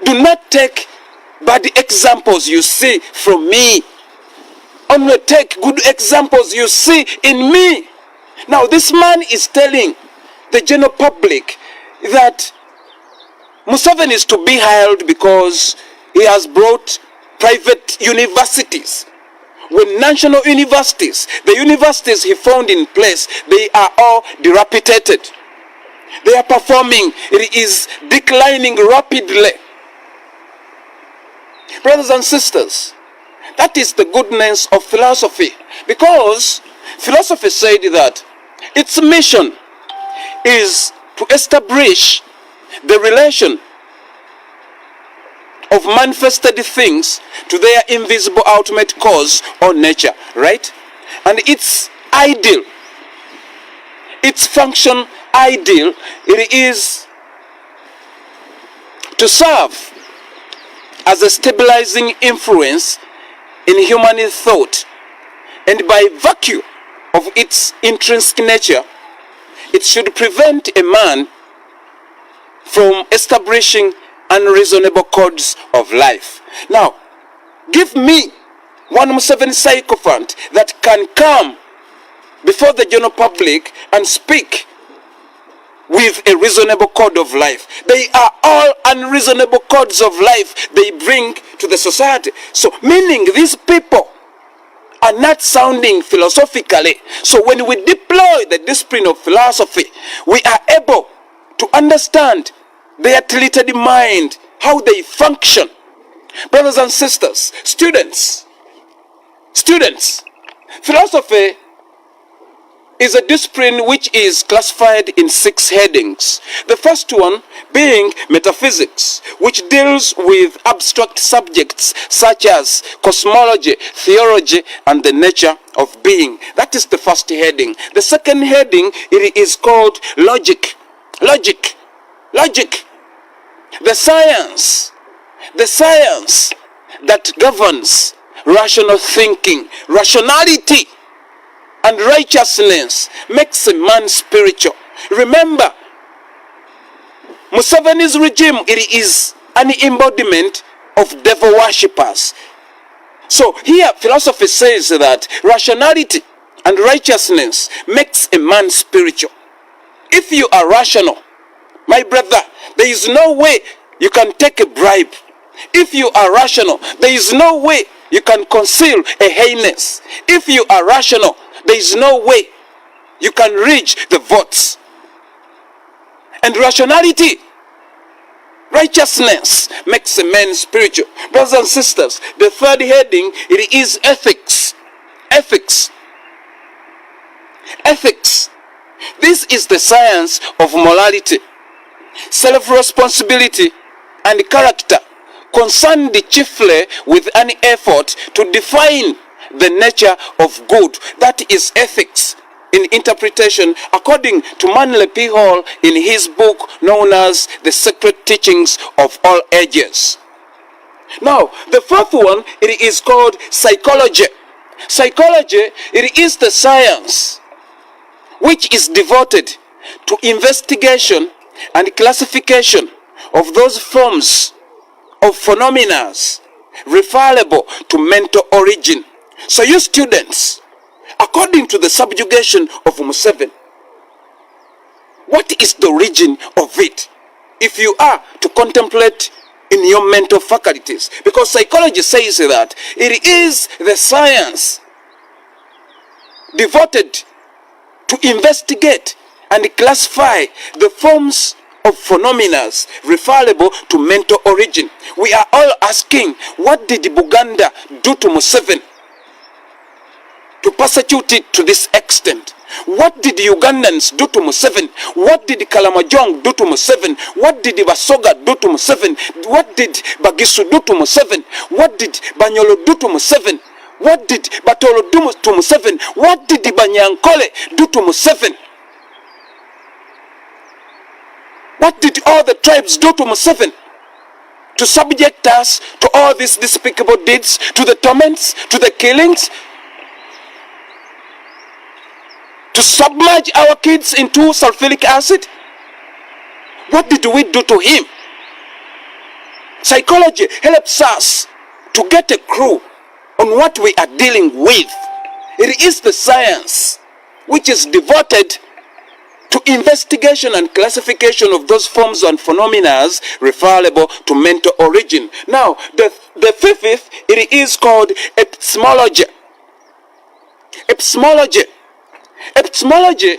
Do not take bad examples you see from me. Only take good examples you see in me. Now this man is telling the general public that Museveni is to be hailed because he has brought private universities. When national universities, the universities he found in place, they are all dilapidated. They are performing, it is declining rapidly. Brothers and sisters, that is the goodness of philosophy, because philosophy said that its mission is to establish the relation of manifested things to their invisible ultimate cause or nature, right? And its ideal, its function ideal, it is to serve as a stabilizing influence in human thought, and by virtue of its intrinsic nature, it should prevent a man from establishing unreasonable codes of life. Now, give me one Museveni sycophant that can come before the general public and speak with a reasonable code of life. They are all unreasonable codes of life they bring to the society. So, meaning these people are not sounding philosophically. So when we deploy the discipline of philosophy, we are able to understand their tilted mind, how they function. Brothers and sisters, students, Students, philosophy is a discipline which is classified in 6 headings. The first one being metaphysics, which deals with abstract subjects such as cosmology, theology, and the nature of being. That is the first heading. The second heading, it is called logic. Logic. The science that governs rational thinking, rationality, and righteousness makes a man spiritual. Remember, Museveni's regime, it is an embodiment of devil worshippers. So here philosophy says that rationality and righteousness makes a man spiritual. If you are rational, my brother, there is no way you can take a bribe. If you are rational, there is no way you can conceal a heinous. If you are rational, there is no way you can reach the votes. And rationality, righteousness makes a man spiritual. Brothers and sisters, the third heading, it is ethics. Ethics. This is the science of morality, self-responsibility, and character, concerned chiefly with an effort to define the nature of good. That is ethics in interpretation, according to Manly P. Hall in his book known as The Sacred Teachings of All Ages. Now, the fourth one, it is called psychology. Psychology, it is the science which is devoted to investigation and classification of those forms of phenomena referable to mental origin. So you students, according to the subjugation of Museveni, what is the origin of it? If you are to contemplate in your mental faculties, because psychology says that it is the science devoted to investigate and classify the forms of phenomena referable to mental origin. We are all asking, what did Buganda do to Museveni to persecute it to this extent? What did Ugandans do to Museveni? What did Kalamajong do to Museveni? What did Basoga do to Museveni? What did Bagisu do to Museveni? What did Banyolo do to Museveni? What did Batolo do to Museveni? What did Banyankole do to Museveni? What did all the tribes do to Museveni to subject us to all these despicable deeds, to the torments, to the killings, to submerge our kids into sulfuric acid? What did we do to him? Psychology helps us to get a clue on what we are dealing with. It is the science which is devoted to investigation and classification of those forms and phenomena referable to mental origin. Now, the fifth, it is called epistemology. Epistemology. Epistemology,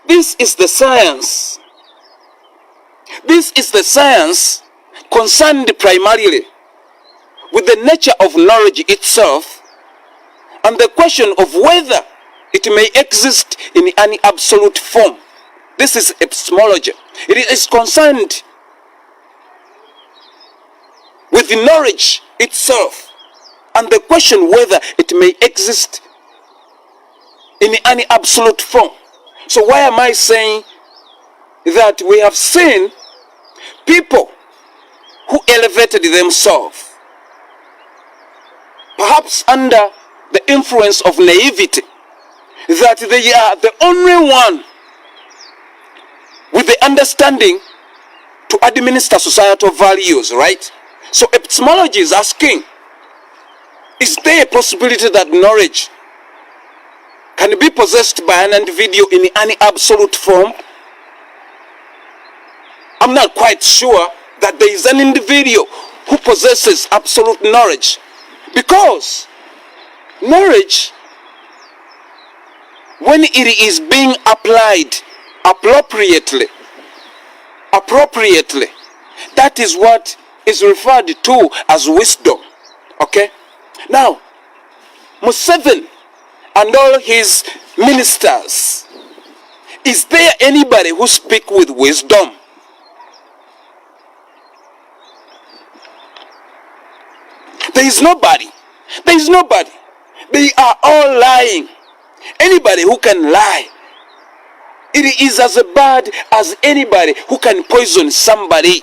this is the science. This is the science concerned primarily with the nature of knowledge itself and the question of whether it may exist in any absolute form. This is epistemology. It is concerned with the knowledge itself and the question whether it may exist in any absolute form. So why am I saying that we have seen people who elevated themselves, perhaps under the influence of naivety, that they are the only one with the understanding to administer societal values, right? So epistemology is asking, is there a possibility that knowledge can be possessed by an individual in any absolute form? I'm not quite sure that there is an individual who possesses absolute knowledge, because knowledge, when it is being applied appropriately, that is what is referred to as wisdom. Okay? Now, Museveni and all his ministers, is there anybody who speaks with wisdom? There is nobody. There is nobody. They are all lying. Anybody who can lie, it is as bad as anybody who can poison somebody.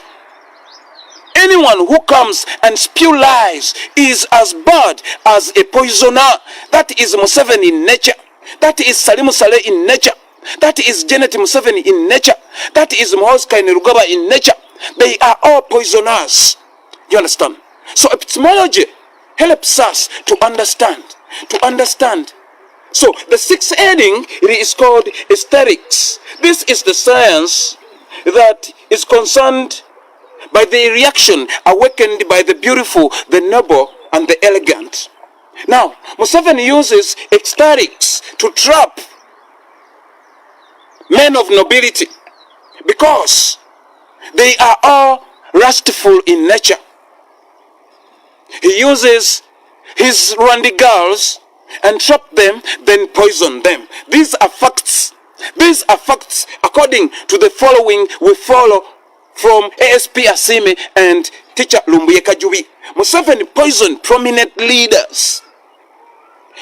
Anyone who comes and spew lies is as bad as a poisoner. That is Museveni in nature. That is Salimu Saleh in nature. That is Janet Museveni in nature. That is Muhoozi Kainerugaba in nature. They are all poisoners. You understand? So epistemology helps us to understand. So the sixth heading, it is called aesthetics. This is the science that is concerned by the reaction awakened by the beautiful, the noble, and the elegant. Now, Museveni uses aesthetics to trap men of nobility because they are all lustful in nature. He uses his Rwandi girls and trap them, then poison them. These are facts. These are facts according to the following we follow from ASP Asime and teacher Lumbuye Kajubi. Museveni poisoned prominent leaders.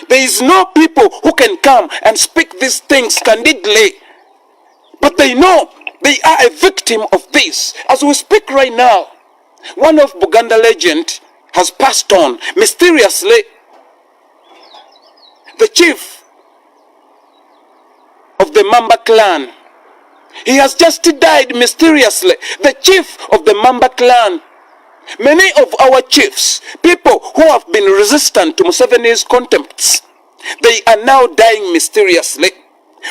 There is no people who can come and speak these things candidly. But they know they are a victim of this. As we speak right now, one of Buganda legend has passed on mysteriously. The chief of the Mamba clan, he has just died mysteriously. The chief of the Mamba clan. Many of our chiefs, people who have been resistant to Museveni's contempts, they are now dying mysteriously.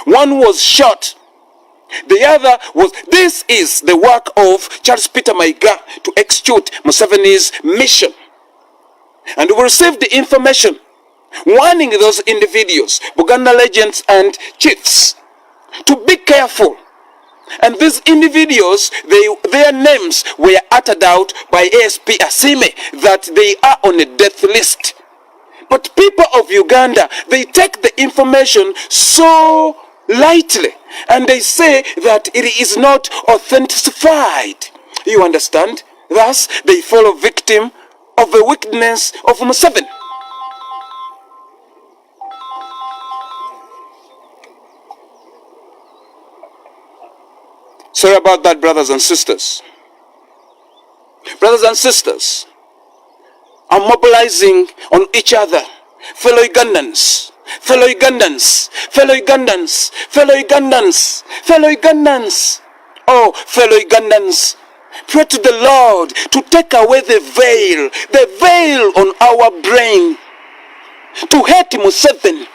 One was shot. The other was, this is the work of Charles Peter Mayiga to execute Museveni's mission. And we received the information warning those individuals, Buganda legends and chiefs, to be careful. And these individuals, their names were uttered out by ASP Asime that they are on a death list. But people of Uganda, they take the information so lightly and they say that it is not authenticated. You understand? Thus, they fall victim of the wickedness of Museveni. Sorry about that, brothers and sisters. Brothers and sisters are mobilizing on each other. Fellow Ugandans, fellow Ugandans, fellow Ugandans, fellow Ugandans, fellow Ugandans. Oh, fellow Ugandans, pray to the Lord to take away the veil on our brain, to hate Museveni.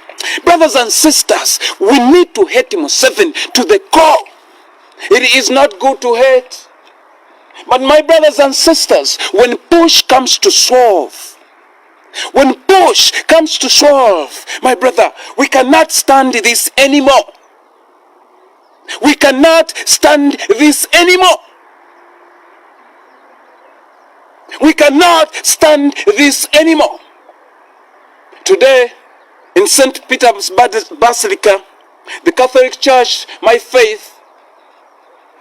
Brothers and sisters, we need to hate Museveni to the core. It is not good to hate. But my brothers and sisters, when push comes to shove, my brother, we cannot stand this anymore. We cannot stand this anymore. We cannot stand this anymore. Today, in St. Peter's Basilica, the Catholic Church, my faith,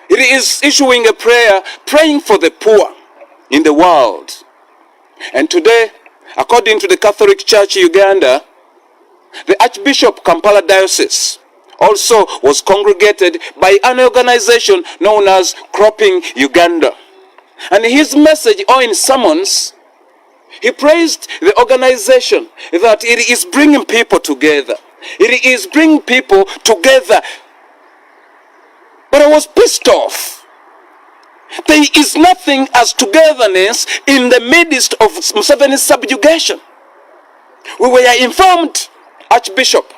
it is issuing a prayer, praying for the poor in the world. And today, according to the Catholic Church Uganda, the Archbishop Kampala Diocese also was congregated by an organization known as Cropping Uganda. And his message, or in sermons, he praised the organization that it is bringing people together. It is bringing people together. But I was pissed off. There is nothing as togetherness in the midst of Museveni's subjugation. We were informed, Archbishop,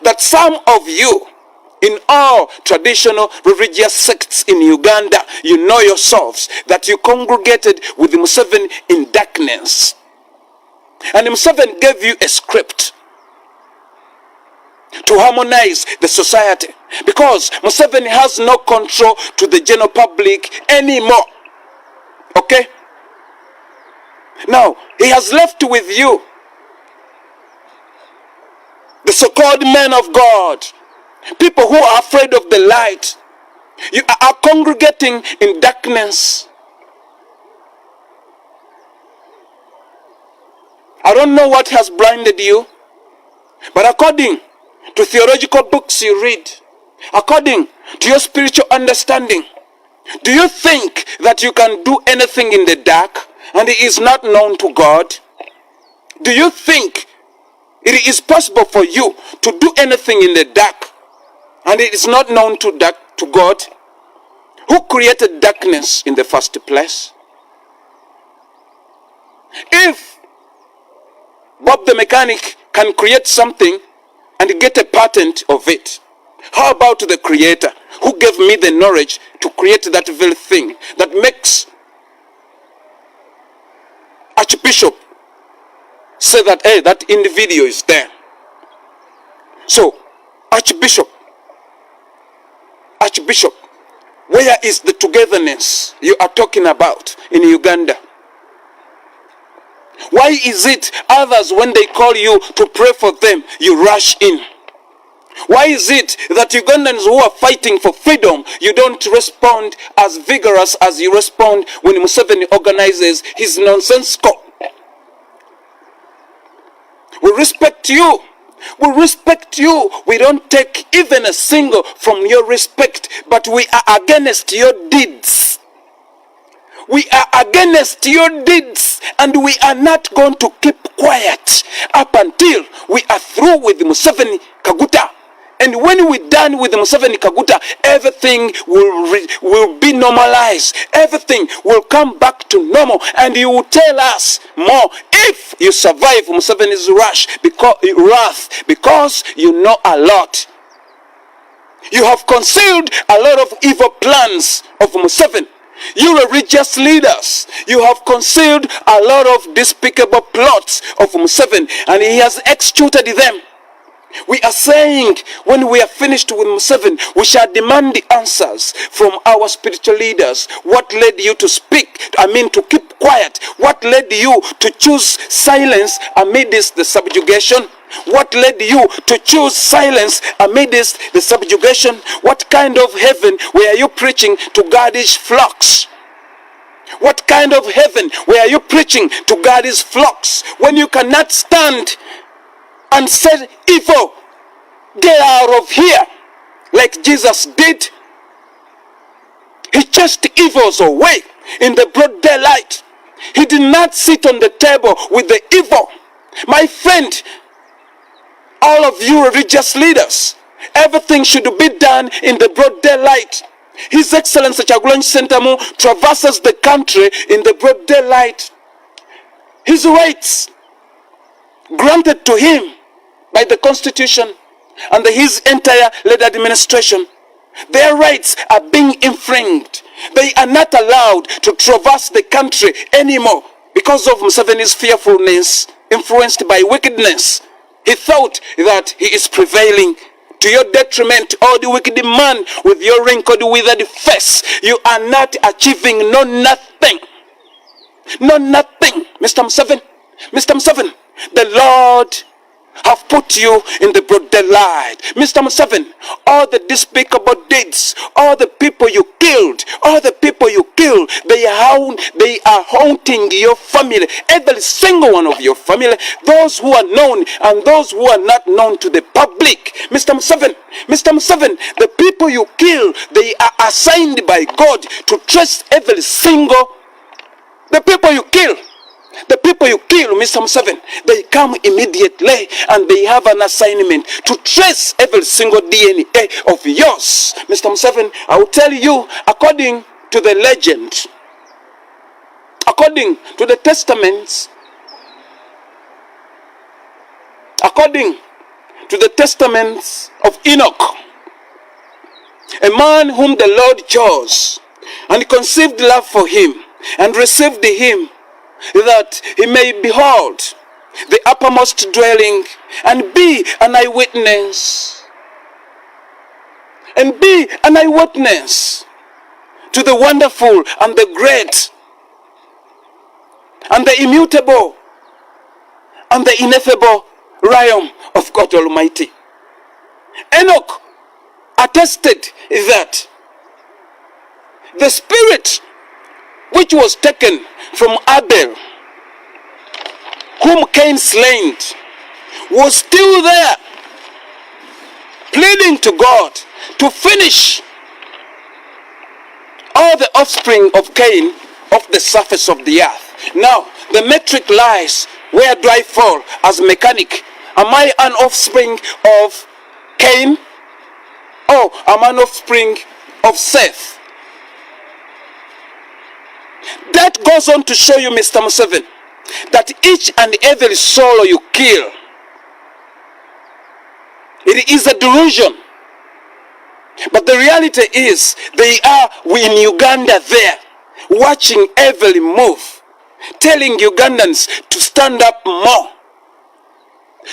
that some of you in all traditional religious sects in Uganda, you know yourselves that you congregated with Museveni in darkness. And Museveni gave you a script to harmonize the society, because Museveni has no control to the general public anymore. Okay? Now, he has left with you the so-called men of God, people who are afraid of the light, you are congregating in darkness. I don't know what has blinded you, but according to theological books you read, according to your spiritual understanding, do you think that you can do anything in the dark and it is not known to God? Do you think it is possible for you to do anything in the dark and it is not known to God? Who created darkness in the first place? If Bob the mechanic can create something and get a patent of it, how about the creator who gave me the knowledge to create that very thing that makes Archbishop say that, hey, that individual is there? So, Archbishop, where is the togetherness you are talking about in Uganda? Why is it others, when they call you to pray for them, you rush in? Why is it that Ugandans who are fighting for freedom, you don't respond as vigorous as you respond when Museveni organizes his nonsensical? We respect you. We respect you. We don't take even a single from your respect, but we are against your deeds. We are against your deeds, and we are not going to keep quiet up until we are through with Museveni Kaguta. And when we're done with Museveni Kaguta, everything will be normalized. Everything will come back to normal, and you will tell us more if you survive Museveni's wrath, because you know a lot. You have concealed a lot of evil plans of Museveni. You religious leaders, you have concealed a lot of despicable plots of Museveni, and he has executed them. We are saying, when we are finished with Museveni, we shall demand the answers from our spiritual leaders. What led you to to keep quiet? What led you to choose silence amidst the subjugation? What led you to choose silence amidst the subjugation? What kind of heaven were you preaching to guard his flocks? What kind of heaven were you preaching to guard his flocks when you cannot stand and say, evil, get out of here, like Jesus did? He chased evils away in the broad daylight. He did not sit on the table with the evil. My friend, all of you religious leaders, everything should be done in the broad daylight. His Excellency Kyagulanyi Ssentamu traverses the country in the broad daylight. His rights granted to him by the Constitution and his entire led administration, their rights are being infringed. They are not allowed to traverse the country anymore because of Museveni's fearfulness, influenced by wickedness. He thought that he is prevailing. To your detriment, all the wicked man with your wrinkled, withered face, you are not achieving nothing. Nothing, Mr. Museveni. Mr. Museveni, the Lord have put you in the broad daylight. Mr. Museveni, all the despicable deeds, all the people you killed, they are haunting your family, every single one of your family, those who are known and those who are not known to the public. Mr. Museveni, the people you kill, they are assigned by God to trace every single, the people you kill, Mr. Museveni, they come immediately and they have an assignment to trace every single DNA of yours. Mr. Museveni, I will tell you, according to the legend, according to the testaments, according to the testaments of Enoch, a man whom the Lord chose and conceived love for him and received him, that he may behold the uppermost dwelling and be an eyewitness. And be an eyewitness to the wonderful and the great and the immutable and the ineffable realm of God Almighty. Enoch attested that the spirit which was taken from Abel, whom Cain slain, was still there, pleading to God to finish all the offspring of Cain off the surface of the earth. Now, the metric lies, where do I fall as a mechanic? Am I an offspring of Cain? Or am I an offspring of Seth? That goes on to show you, Mr. Museveni, that each and every soul you kill, it is a delusion. But the reality is, they are in Uganda there, watching every move, telling Ugandans to stand up more,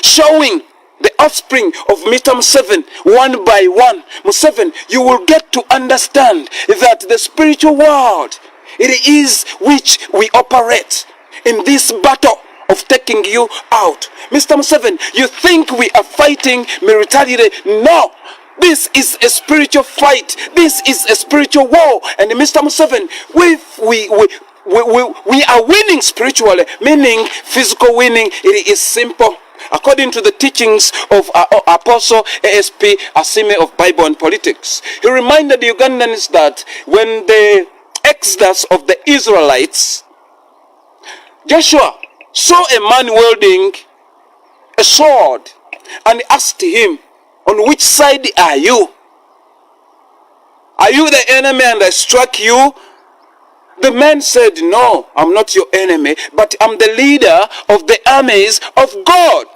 showing the offspring of Mr. Museveni one by one. Museveni, you will get to understand that the spiritual world, it is which we operate in this battle of taking you out. Mr. Museveni, you think we are fighting militarily? No. This is a spiritual fight. This is a spiritual war. And Mr. Museveni, we are winning spiritually, meaning physical winning. It is simple. According to the teachings of Apostle ASP Asime of Bible and Politics, he reminded the Ugandans that when the exodus of the Israelites, Joshua saw a man wielding a sword and asked him, on which side are you? Are you the enemy and I struck you? The man said, no, I'm not your enemy, but I'm the leader of the armies of God.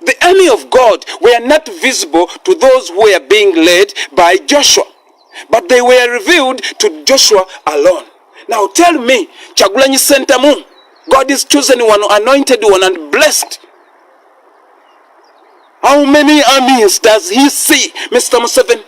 The army of God were not visible to those who were being led by Joshua, but they were revealed to Joshua alone. Now tell me, Chagulanyi Sentamu, God is chosen one, anointed one, and blessed. How many armies does he see, Mr. Museveni?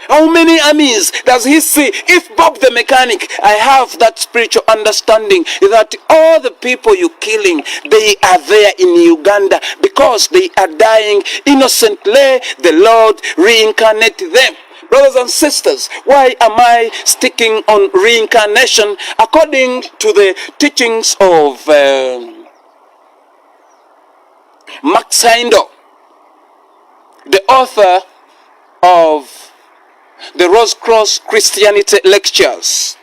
How many armies does he see? If Bob the mechanic, I have that spiritual understanding that all the people you're killing, they are there in Uganda because they are dying innocently. The Lord reincarnate them. Brothers and sisters, why am I sticking on reincarnation? According to the teachings of Max Heindo, the author of the Rose Cross Christianity Lectures,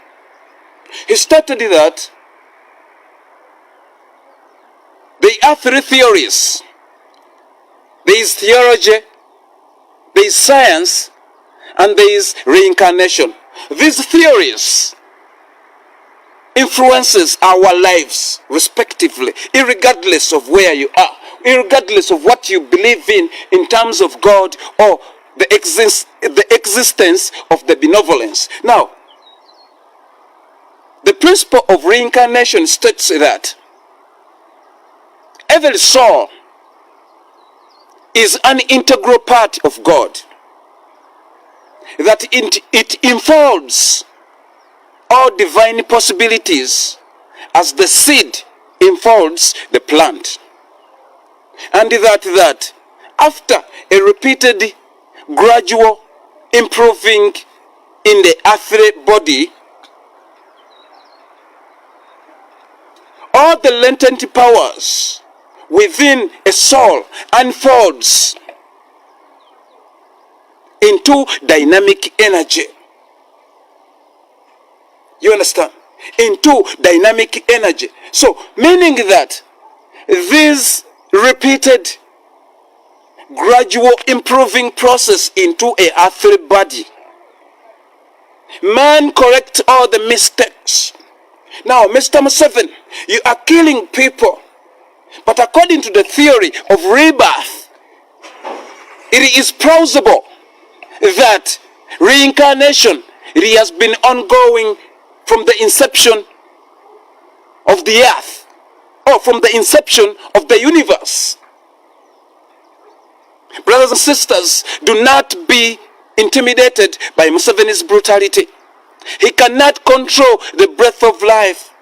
he stated that there are three theories. There is theology, there is science, and there is reincarnation. These theories influences our lives respectively, irregardless of where you are, irregardless of what you believe in terms of God or the existence of the benevolence. Now, the principle of reincarnation states that every soul is an integral part of God, that it unfolds all divine possibilities as the seed unfolds the plant, and that after a repeated gradual improving in the earthly body, all the latent powers within a soul unfolds into dynamic energy. You understand? Into dynamic energy. So, meaning that this repeated gradual improving process into a earthly body, man corrects all the mistakes. Now, Mr. Museveni, you are killing people, but according to the theory of rebirth, it is plausible that reincarnation, it has been ongoing from the inception of the earth, or from the inception of the universe. Brothers and sisters, do not be intimidated by Museveni's brutality. He cannot control the breath of life.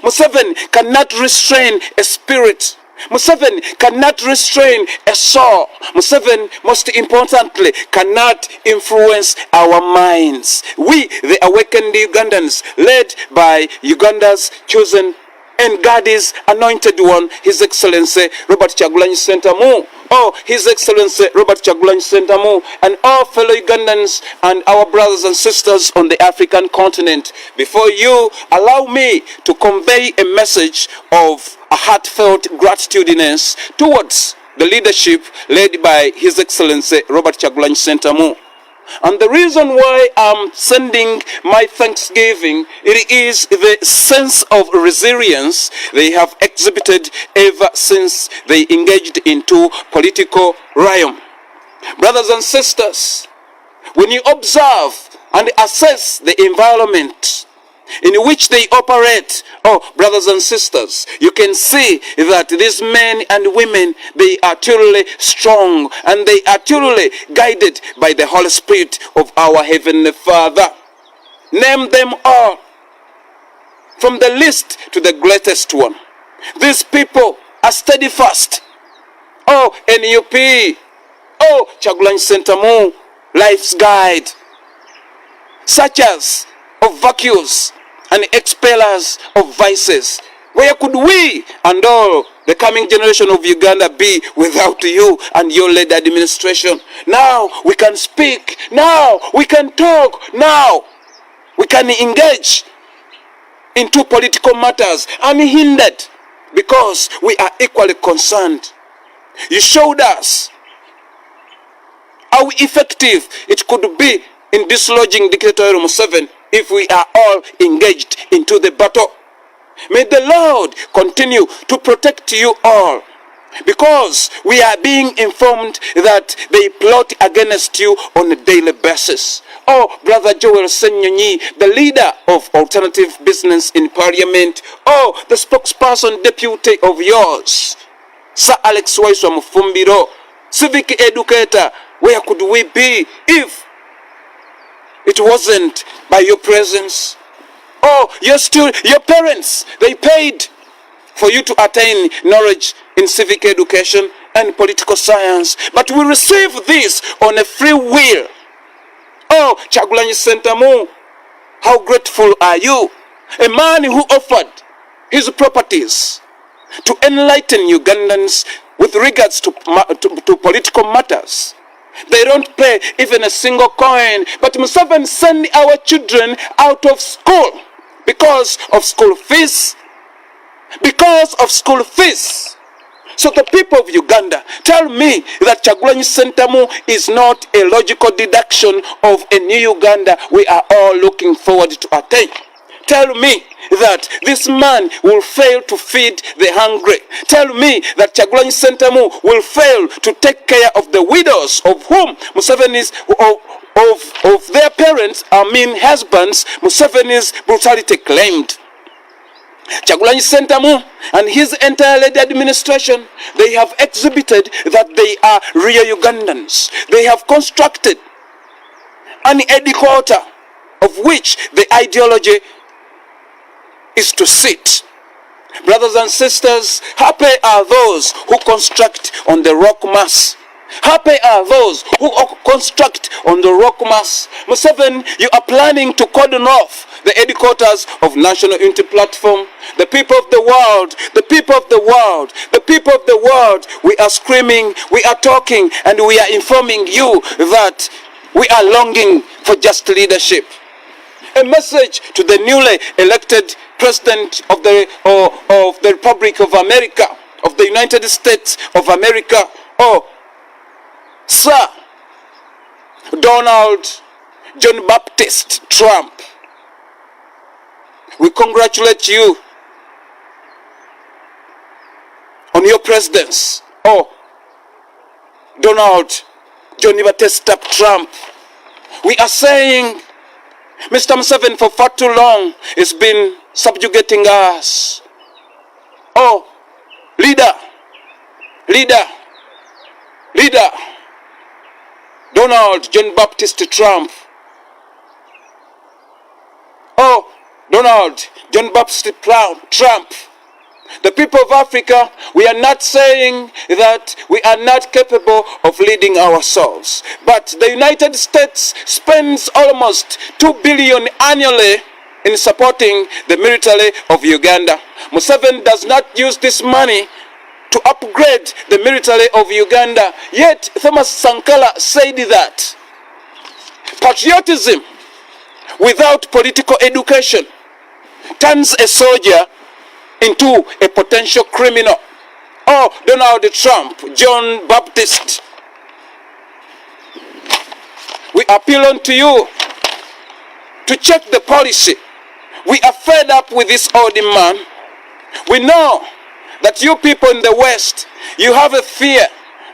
Museveni cannot restrain a spirit Museveni cannot restrain a soul. Museveni, most importantly, cannot influence our minds. We, the awakened Ugandans, led by Uganda's chosen and God's anointed one, His Excellency Robert Kyagulanyi Ssentamu. Oh, His Excellency Robert Kyagulanyi Ssentamu, and all fellow Ugandans and our brothers and sisters on the African continent. Before you, allow me to convey a message of a heartfelt gratitudinous towards the leadership led by His Excellency Robert Kyagulanyi Ssentamu. And the reason why I'm sending my thanksgiving, it is the sense of resilience they have exhibited ever since they engaged into political realm. Brothers and sisters, when you observe and assess the environment in which they operate, oh, brothers and sisters, you can see that these men and women, they are truly strong and they are truly guided by the Holy Spirit of our Heavenly Father. Name them all, from the least to the greatest one. These people are steadfast. Oh, NUP, oh, Kyagulanyi Ssentamu, life's guide, such as of vacuums and expellers of vices. Where could we and all the coming generation of Uganda be without you and your led administration? Now we can speak, now we can talk, now we can engage into political matters unhindered because we are equally concerned. You showed us how effective it could be in dislodging dictatorial Museveni if we are all engaged into the battle. May the Lord continue to protect you all, because we are being informed that they plot against you on a daily basis. Oh, Brother Joel Senyonyi, the leader of Alternative Business in Parliament. Oh, the spokesperson deputy of yours, Sir Alex Waiswa Mufumbiro, civic educator. Where could we be if it wasn't by your presence? Oh, your parents, they paid for you to attain knowledge in civic education and political science. But we receive this on a free will. Oh, Kyagulanyi Ssentamu, how grateful are you? A man who offered his properties to enlighten Ugandans with regards to political matters. They don't pay even a single coin. But Museveni send our children out of school because of school fees. Because of school fees. So the people of Uganda, tell me that Kyagulanyi Ssentamu is not a logical deduction of a new Uganda we are all looking forward to attain. Tell me that this man will fail to feed the hungry. Tell me that Kyagulanyi Ssentamu will fail to take care of the widows of whom Museveni's of their parents, husbands, Museveni's brutality claimed. Kyagulanyi Ssentamu and his entire led administration, they have exhibited that they are real Ugandans. They have constructed an headquarter of which the ideology is to sit. Brothers and sisters, happy are those who construct on the rock mass. Happy are those who construct on the rock mass. Museveni, you are planning to cordon off the headquarters of National Unity Platform. The people of the world, the people of the world, the people of the world, we are screaming, we are talking, and we are informing you that we are longing for just leadership. A message to the newly elected President of the Republic of America, of the United States of America, Sir Donald John Baptist Trump. We congratulate you on your presidency. Donald John Baptist Trump. We are saying, Mr. Museveni, for far too long, has been subjugating us. Leader, Donald John Baptist Trump. Donald John Baptist Trump. The people of Africa, we are not saying that we are not capable of leading ourselves. But the United States spends almost $2 billion annually in supporting the military of Uganda. Museveni does not use this money to upgrade the military of Uganda. Yet Thomas Sankara said that patriotism without political education turns a soldier into a potential criminal. Oh, Donald Trump, John Baptist, we appeal unto you to check the policy. We are fed up with this old man. We know that you people in the West, you have a fear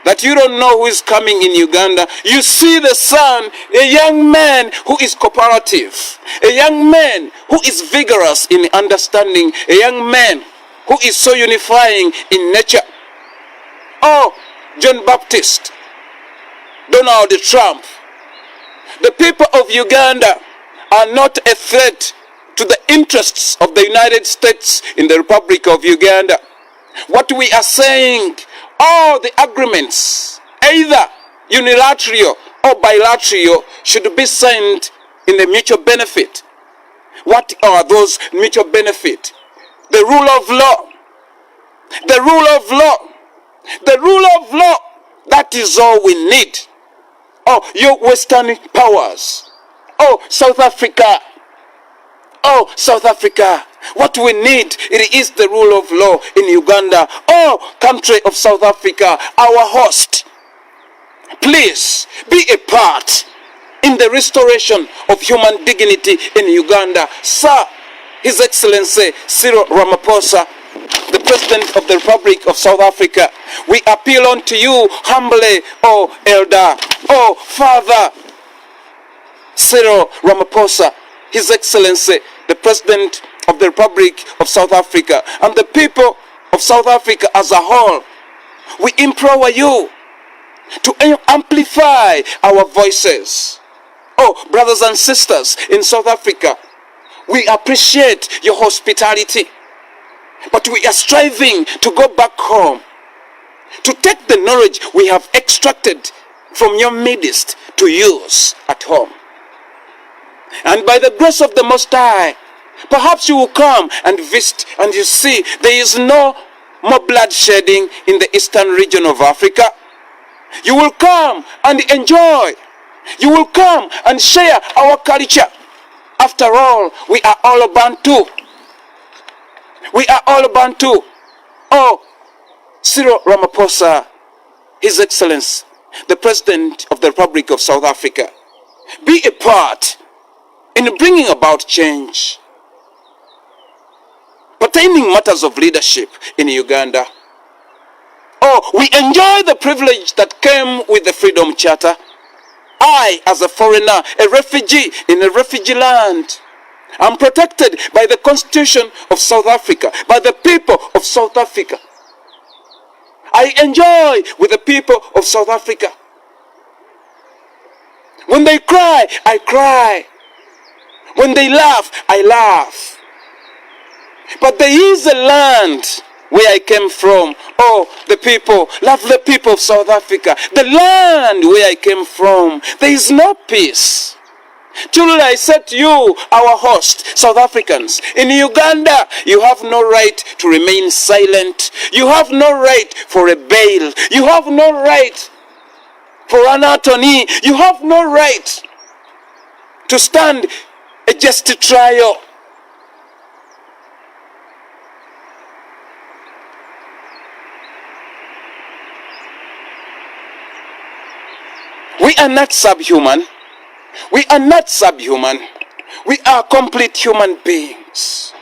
that you don't know who is coming in Uganda. You see the son, a young man who is cooperative, a young man who is vigorous in understanding, a young man who is so unifying in nature. Oh, John Baptist, Donald Trump, the people of Uganda are not a threat to the interests of the United States in the Republic of Uganda. What we are saying, all the agreements, either unilateral or bilateral, should be signed in the mutual benefit. What are those mutual benefits? The rule of law. The rule of law. The rule of law. That is all we need. Oh, you Western powers. Oh, South Africa. Oh, South Africa. What we need, it is the rule of law in Uganda. Oh, country of South Africa, our host. Please be a part in the restoration of human dignity in Uganda. Sir, His Excellency Cyril Ramaphosa, the President of the Republic of South Africa, we appeal unto you humbly, oh Elder, oh Father Cyril Ramaphosa, His Excellency, the President of the Republic of South Africa, and the people of South Africa as a whole. We implore you to amplify our voices. Oh, brothers and sisters in South Africa, we appreciate your hospitality, but we are striving to go back home, to take the knowledge we have extracted from your midst to use at home. And by the grace of the Most High, perhaps you will come and visit and you see there is no more bloodshedding in the eastern region of Africa. You will come and enjoy. You will come and share our culture. After all, we are all Bantu. We are all Bantu. Oh, Cyril Ramaphosa, His Excellency, the President of the Republic of South Africa, be a part in bringing about change pertaining matters of leadership in Uganda. Oh, we enjoy the privilege that came with the Freedom Charter. I, as a foreigner, a refugee in a refugee land, am protected by the Constitution of South Africa, by the people of South Africa. I enjoy with the people of South Africa. When they cry, I cry. When they laugh, I laugh. But there is a land where I came from. Oh, the people, lovely people of South Africa. The land where I came from, there is no peace. Truly I said to you, our host, South Africans, in Uganda, you have no right to remain silent. You have no right for a bail. You have no right for an attorney. You have no right to stand a just trial. We are not subhuman. We are not subhuman. We are complete human beings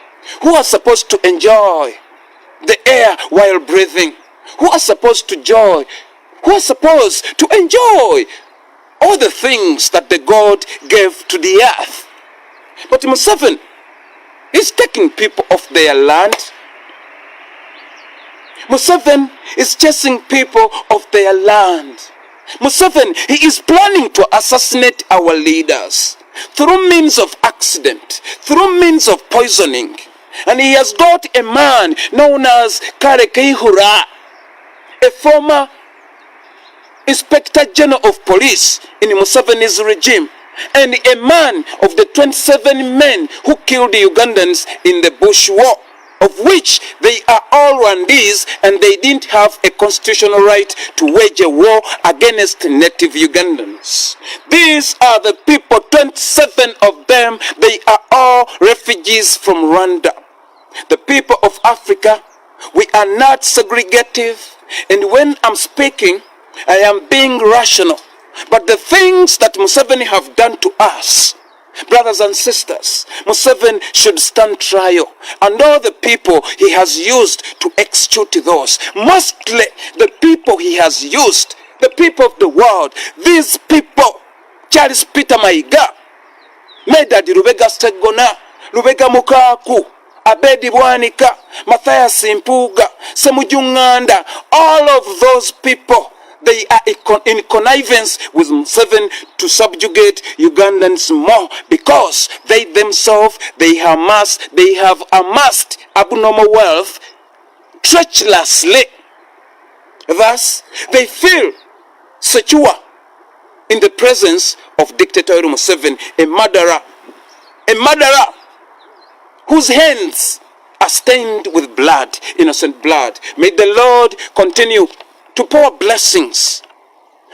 who are supposed to enjoy the air while breathing, who are supposed to enjoy all the things that the God gave to the earth. But Museveni is taking people off their land. Museveni is chasing people off their land. Museveni, he is planning to assassinate our leaders through means of accident, through means of poisoning. And he has got a man known as Kale Keihura, a former Inspector General of Police in Museveni's regime, and a man of the 27 men who killed the Ugandans in the Bush War, of which they are all Rwandese, and they didn't have a constitutional right to wage a war against native Ugandans. These are the people, 27 of them, they are all refugees from Rwanda. The people of Africa, we are not segregative, and when I'm speaking, I am being rational. But the things that Museveni have done to us, brothers and sisters, Museveni should stand trial. And all the people he has used to execute those, mostly the people he has used, the people of the world, these people, Charles Peter Mayiga, Medad Lubega Stegona, Lubega Mukaku, Abedi Bwanika, Matthias Impuga, Semujunganda, all of those people, they are in connivance with Museveni to subjugate Ugandans more, because they themselves, they have amassed abnormal wealth treacherously. Thus, they feel secure in the presence of dictator Museveni, a murderer whose hands are stained with blood, innocent blood. May the Lord continue to pour blessings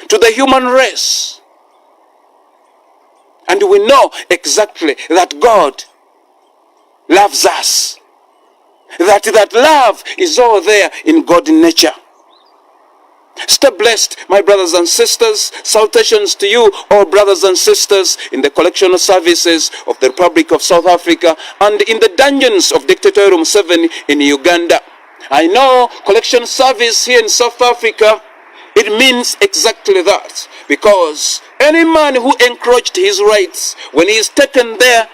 to the human race. And we know exactly that God loves us. That love is all there in God in nature. Stay blessed, my brothers and sisters. Salutations to you, all brothers and sisters in the collectional services of the Republic of South Africa and in the dungeons of Dictator Museveni in Uganda. I know collection service here in South Africa, it means exactly that. Because any man who encroached his rights, when he is taken there,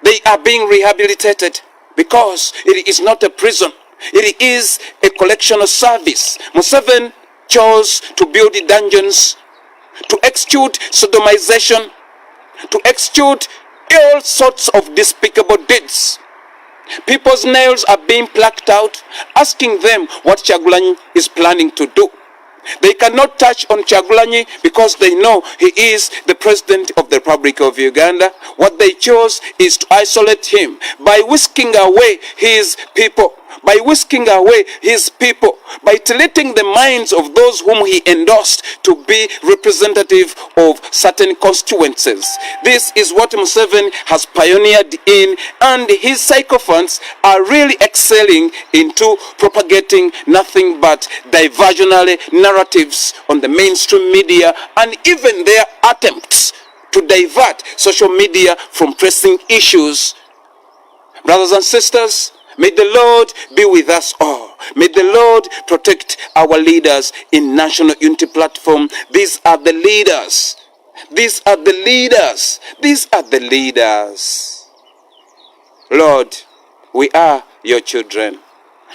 they are being rehabilitated. Because it is not a prison. It is a collectional service. Museveni chose to build the dungeons, to execute sodomization, to execute all sorts of despicable deeds. People's nails are being plucked out, asking them what Kyagulanyi is planning to do. They cannot touch on Kyagulanyi because they know he is the president of the Republic of Uganda. What they chose is to isolate him by whisking away his people. By whisking away his people, by deleting the minds of those whom he endorsed to be representative of certain constituencies. This is what Museveni has pioneered in, and his sycophants are really excelling into propagating nothing but diversionary narratives on the mainstream media, and even their attempts to divert social media from pressing issues. Brothers and sisters, may the Lord be with us all. May the Lord protect our leaders in National Unity Platform. These are the leaders. These are the leaders. These are the leaders. Lord, we are your children,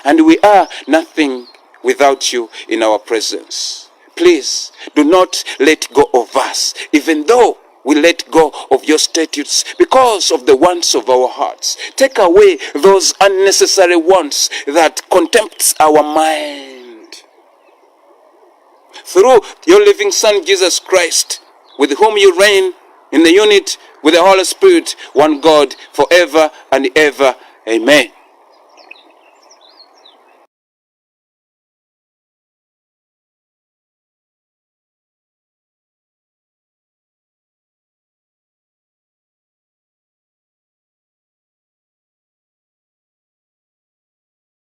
and we are nothing without you in our presence. Please do not let go of us, even though we let go of your statutes because of the wants of our hearts. Take away those unnecessary wants that contempts our mind. Through your living Son, Jesus Christ, with whom you reign in the unity with the Holy Spirit, one God, forever and ever. Amen.